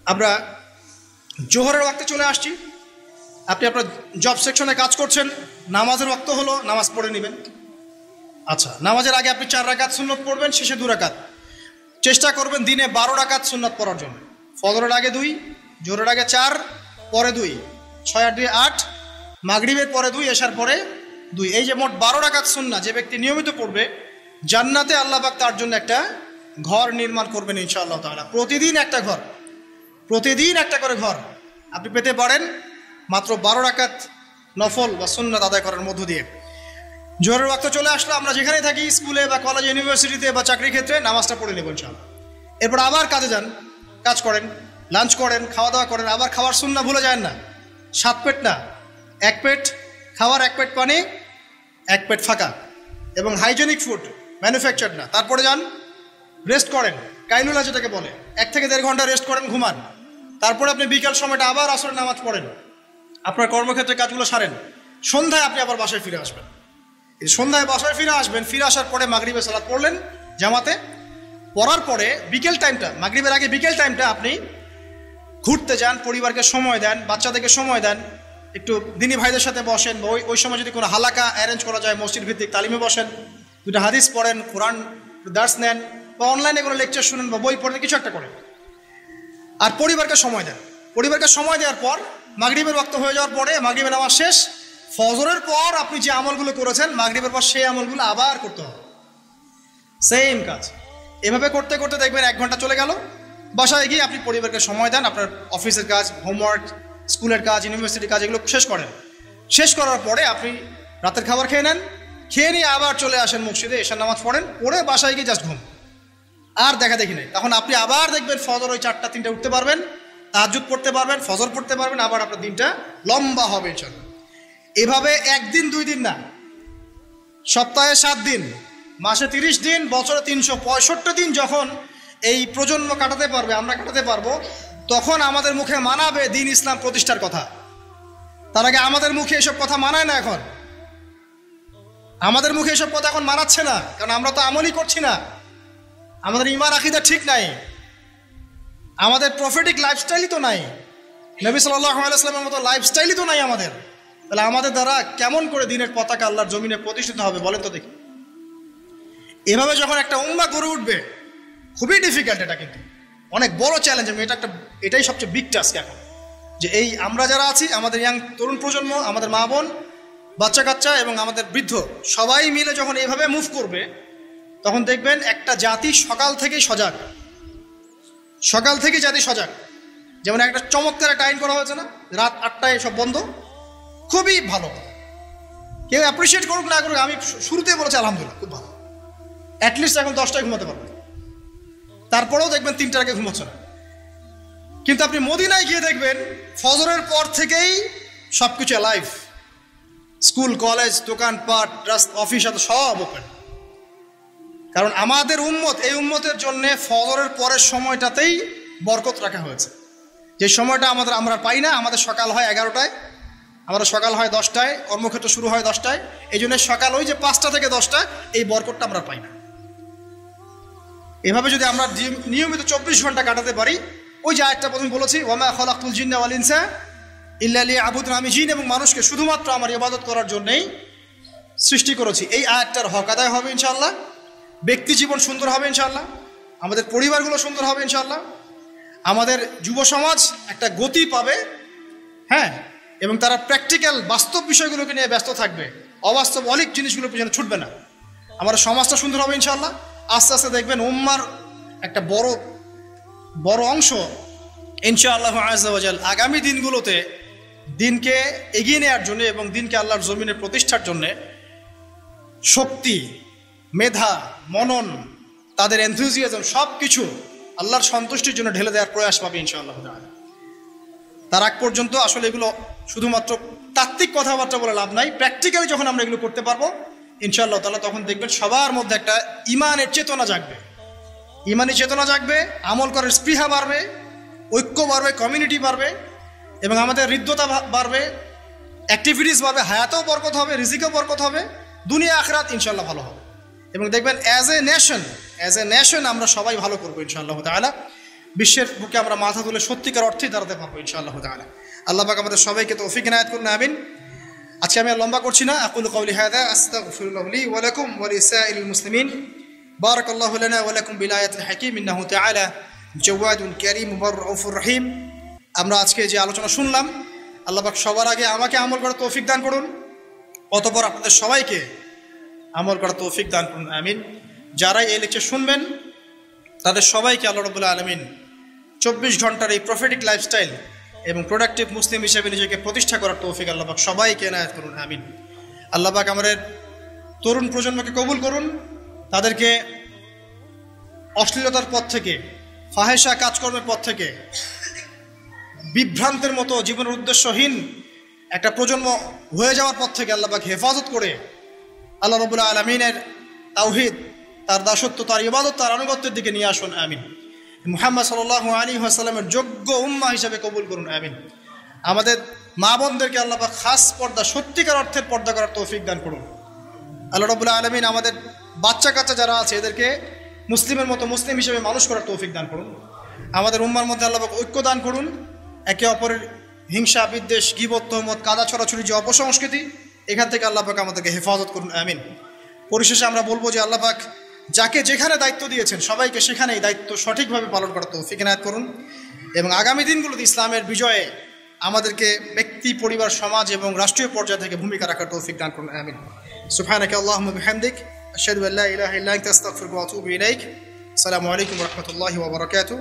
আমরা জোহরের ওয়াক্তে চলে আসছি। আপনি আপনার জব সেকশনে কাজ করছেন, নামাজের ওয়াক্ত হলো, নামাজ পড়ে নেবেন। আচ্ছা, নামাজের আগে আপনি 4 রাকাত সুন্নত পড়বেন, শেষে 2 রাকাত। চেষ্টা করবেন দিনে 12 রাকাত সুন্নত পড়ার জন্য। ফজরের আগে 2, জোহরের আগে 4, পরে 2, 6 আর 2 8, মাগরিবের পরে 2, এশার পরে 2। এই যে মোট 12 রাকাত সুন্নাত যে ব্যক্তি নিয়মিত পড়বে, জান্নাতে আল্লাহ পাক তার জন্য একটা ঘর নির্মাণ করবেন ইনশাআল্লাহ তাআলা। প্রতিদিন একটা ঘর, প্রতিদিন একটা করে ঘর আপনি পেতে পারেন মাত্র 12 রাকাত নফল বা সুন্নাত আদায় করার মধ্য দিয়ে। জোহরের ওয়াক্ত চলে আসলো, আমরা যেখানেই থাকি, স্কুলে বা কলেজে, ইউনিভার্সিটিতে বা চাকরি ক্ষেত্রে, নামাজটা পড়ে নেব ইনশাআল্লাহ। এরপর আবার কাজে যান, কাজ করেন, লাঞ্চ করেন, খাওয়া দাওয়া করেন। আবার খাওয়ার সুন্নাহ ভুলে যায় না, 7 পেট না, 1 পেট খাওয়ার, 1 পেট পানি, 1 পেট ফাঁকা, এবং হাইজেনিক ফুড, ম্যানুফ্যাকচার না। তারপরে যান, রেস্ট করেন, কাইলুলা যেটাকে বলে, 1 থেকে 1.5 ঘন্টা রেস্ট করেন, ঘুমান। তারপরে আপনি বিকাল সময়টা আবার আসরের নামাজ পড়েন, আপনার কর্মক্ষেত্রে কাজগুলো সারেন। সন্ধ্যায় আপনি আবার বাসায় ফিরে আসবেন। এই সন্ধ্যায় বাসায় ফিরে আসবেন, ফিরে আসার পরে মাগরিবের সালাত পড়লেন জামাতে। পড়ার পরে বিকেল টাইমটা, মাগরিবের আগে বিকেল টাইমটা আপনি ঘুরতে যান, পরিবারকে সময় দেন, বাচ্চাদেরকে সময় দেন, একটু দিনী ভাইদের সাথে বসেন, বা ওই সময় যদি কোনো হালাকা অ্যারেঞ্জ করা যায়, মসজিদ ভিত্তিক তালিমে বসেন, 2টা হাদিস পড়েন, কোরআন দার্স নেন, বা অনলাইনে কোনো লেকচার শুনেন, বা বই পড়েন, কিছু একটা করেন। আর পরিবারকে সময় দেন। পরিবারকে সময় দেওয়ার পর মাগরিবের ওয়াক্ত হয়ে যাওয়ার পরে, মাগরিবের নামাজ শেষ, ফজরের পর আপনি যে আমলগুলো করেছেন মাগরিবের পর, সেই আমলগুলো আবার করতে হবে, সেম কাজ। এভাবে করতে করতে দেখবেন 1 ঘন্টা চলে গেল। বাসায় গিয়ে আপনি পরিবারকে সময় দেন, আপনার অফিসের কাজ, হোমওয়ার্ক, স্কুলের কাজ, ইউনিভার্সিটির কাজ, এগুলো শেষ করেন। শেষ করার পরে আপনি রাতের খাবার খেয়ে নেন, খেয়ে নিয়ে আবার চলে আসেন মসজিদে, এশার নামাজ পড়েন, পড়ে বাসায় গিয়ে জাস্ট ঘুম, আর দেখা দেখি নেই। তখন আপনি আবার দেখবেন ফজর ওই 4টা 3টে উঠতে পারবেন, তাহাজ্জুদ পড়তে পারবেন, ফজর পড়তে পারবেন, আবার আপনার দিনটা লম্বা হবে ইনশাআল্লাহ। এভাবে 1 দিন 2 দিন না, সপ্তাহে 7 দিন, মাসে 30 দিন, বছরে 365 দিন যখন এই প্রজন্ম কাটাতে পারবে, আমরা কাটাতে পারবো, তখন আমাদের মুখে মানাবে দিন ইসলাম প্রতিষ্ঠার কথা। তার আগে আমাদের মুখে এসব কথা মানায় না। এখন আমাদের মুখে এসব কথা এখন মানাচ্ছে না, কারণ আমরা তো আমলই করছি না, আমাদের ঈমান আকীদা ঠিক নাই, আমাদের প্রফেটিক লাইফস্টাইলই তো নাই, নবী সাল্লাল্লাহু আলাইহি ওয়াসাল্লামের মতো লাইফস্টাইলই তো নাই আমাদের। তাহলে আমাদের দ্বারা কেমন করে দিনের পতাকা আল্লাহর জমিনে প্রতিষ্ঠিত হবে বলেন তো দেখি? এভাবে যখন একটা উম্মাহ গড়ে উঠবে, খুবই ডিফিকাল্ট, এটা কিন্তু অনেক বড় চ্যালেঞ্জ। আমি এটাই সবচেয়ে বিগ টাস্ক এখন, যে এই আমরা যারা আছি, আমাদের ইয়াং তরুণ প্রজন্ম, আমাদের মা বোন, বাচ্চা কাচ্চা এবং আমাদের বৃদ্ধ, সবাই মিলে যখন এইভাবে মুভ করবে, তখন দেখবেন একটা জাতি সকাল থেকেই সজাগ, সকাল থেকেই জাতি সজাগ। যেমন একটা চমৎকার একটা আইন করা হয়েছে না, রাত 8টায় সব বন্ধ, খুবই ভালো। কেউ অ্যাপ্রিসিয়েট করুক না করুক, আমি শুরুতেই বলেছি আলহামদুলিল্লাহ, খুব ভালো। অ্যাটলিস্ট এখন 10টায় ঘুমাতে পারবেন, তারপরেও দেখবেন 3টার আগে ঘুমাচ্ছে না। কিন্তু আপনি মদিনায় গিয়ে দেখবেন ফজরের পর থেকেই সব কিছু লাইভ, স্কুল, কলেজ, দোকানপাট, অফিস, সব ওপেন। কারণ আমাদের উম্মত, এই উম্মতের জন্য ফজরের পরের সময়টাতেই বরকত রাখা হয়েছে, যে সময়টা আমরা পাই না। আমাদের সকাল হয় 11টায়, আমাদের সকাল হয় 10টায়, কর্মক্ষেত্র শুরু হয় 10টায়। এই জন্য সকাল ওই যে 5টা থেকে 10টা, এই বরকতটা আমরা পাই না। এভাবে যদি আমরা নিয়মিত 24 ঘন্টা কাটাতে পারি, ওই যে আয়াতটা প্রথমে বলেছি, ওয়ামা খালাকতুল জিন্না ওয়াল ইনসা ইল্লা লিয়াবুদুন, আমি জিন এবং মানুষকে শুধুমাত্র আমার ইবাদত করার জন্যই সৃষ্টি করেছি। এই আয়াতটার হক আদায় হবে ইনশাআল্লাহ, ব্যক্তি জীবন সুন্দর হবে ইনশাআল্লাহ, আমাদের পরিবারগুলো সুন্দর হবে ইনশাআল্লাহ, আমাদের যুব সমাজ একটা গতি পাবে, হ্যাঁ, এবং তারা প্র্যাকটিক্যাল বাস্তব বিষয়গুলোকে নিয়ে ব্যস্ত থাকবে, অবাস্তব অলিক জিনিসগুলোর পিছনে ছুটবে না। আমাদের সমাজটা সুন্দর হবে ইনশাআল্লাহ। আস্তে আস্তে দেখবেন উম্মার একটা বড় অংশ ইনশাআল্লাহ আযজা ওয়া জাল আগামী দিনগুলোতে দিনকে এগিয়ে নেওয়ার জন্য এবং দিনকে আল্লাহর জমিনে প্রতিষ্ঠার জন্য শক্তি, মেধা, মনন, তাদের এনথুজিয়াজম সব কিছু আল্লাহর সন্তুষ্টির জন্য ঢেলে দেওয়ার প্রয়াস পাবে ইনশাআল্লাহ তাআলা। তার আগ পর্যন্ত আসলে এগুলো শুধুমাত্র তাত্ত্বিক কথাবার্তা বলে লাভ নাই, প্র্যাকটিক্যালি যখন আমরা এগুলো করতে পারবো ইনশাআল্লাহ তাআলা, তখন দেখবেন সবার মধ্যে একটা ইমানের চেতনা জাগবে, ইমানি চেতনা জাগবে, আমল করার স্পৃহা বাড়বে, ঐক্য বাড়বে, কমিউনিটি বাড়বে, এবং আমাদের হৃদ্যতা বাড়বে, অ্যাক্টিভিটিস বাড়বে, হায়াতেও বরকত হবে, রিজিকেও বরকত হবে, দুনিয়া আখিরাত ইনশাআল্লাহ ভালো হবে। এবং দেখবেন অ্যাজ এ নেশন আমরা সবাই ভালো করবো ইনশাআল্লাহ তাআলা। বিশ্বের বুকে আমরা মাথা তুলে সত্যিকার অর্থেই দাঁড়াতে পারবো ইনশাআল্লাহ তাআলা। আল্লাহ পাক আমাদের সবাইকে তৌফিক ইনায়াত করুন, আমিন। আজকে আমি আর লম্বা করছি না। আকুলু কওলি হাযা আস্তাগফিরুল্লাহ লি ওয়া লাকুম ওয়া লিসাইরিল মুসলিমিন। বারাকাল্লাহু লানা ওয়া লাকুম বিল আয়াতিল হাকীম ইন্নাহু তাআলা জাওয়াদুন কারীম রাউফুর রহিম। আমরা আজকে যে আলোচনা শুনলাম, আল্লাহ পাক সবার আগে আমাকে আমল করার তৌফিক দান করুন, অতঃপর আপনাদের সবাইকে আমল করার তৌফিক দান করুন, আমিন। যারাই এই লেকচার শুনবেন তাদের সবাইকে আল্লাহ রাব্বুল আলামিন 24 ঘন্টার এই প্রফেটিক লাইফস্টাইল এবং প্রোডাক্টিভ মুসলিম হিসেবে নিজেকে প্রতিষ্ঠা করার তৌফিক আল্লাহ পাক সবাইকে এনায়েত করুন, আমিন। আল্লাহ পাক আমাদের তরুণ প্রজন্মকে কবুল করুন, তাদেরকে অশ্লীলতার পথ থেকে, ফাহেসা কাজকর্মের পথ থেকে, বিভ্রান্তের মতো জীবনের উদ্দেশ্যহীন একটা প্রজন্ম হয়ে যাওয়ার পথ থেকে আল্লাহ পাক হেফাজত করে আল্লাহ রাব্বুল আলামিনের তাওহীদ, তার দাসত্ব, তার ইবাদত, তার আনুগত্যের দিকে নিয়ে আসুন, আমিন। মুহাম্মদ সাল্লাল্লাহু আলাইহি ওয়াসাল্লামের যোগ্য উম্মাহ হিসেবে কবুল করুন, আমিন। আমাদের মা বোনদেরকে আল্লাহ পাক খাস পর্দা, সত্যিকার অর্থের পর্দা করার তৌফিক দান করুন। আল্লাহ রাব্বুল আলামিন আমাদের বাচ্চা কাচ্চা যারা আছে এদেরকে মুসলিমের মতো মুসলিম হিসেবে মানুষ করার তৌফিক দান করুন। আমাদের উম্মার মধ্যে আল্লাহ পাক ঐক্য দান করুন, একে অপরের হিংসা, বিদ্বেষ, গীবত, তহমত, কাদা ছড়াছড়ি যে অপসংস্কৃতি, এখান থেকে আল্লাহ পাক আমাদেরকে হেফাজত করুন, আমিন। পরিশেষে আমরা বলবো যে আল্লাহ পাক যাকে যেখানে দায়িত্ব দিয়েছেন সবাইকে সেখানেই দায়িত্ব সঠিকভাবে পালন করার তৌফিক ইনায়াত করুন, এবং আগামী দিনগুলোতে ইসলামের বিজয়ে আমাদেরকে ব্যক্তি, পরিবার, সমাজ এবং রাষ্ট্রীয় পর্যায় থেকে ভূমিকা রাখার তৌফিক দান করুন, আমিন। সুবহানাকা আল্লাহুম্মা বিহামদিক আশহাদু আল্লা ইলাহা ইল্লা আনতা আস্তাগফিরুকা ওয়া আতুবু ইলাইক। আসসালামু আলাইকুম ওয়া রাহমাতুল্লাহি ওয়া বারাকাতুহু।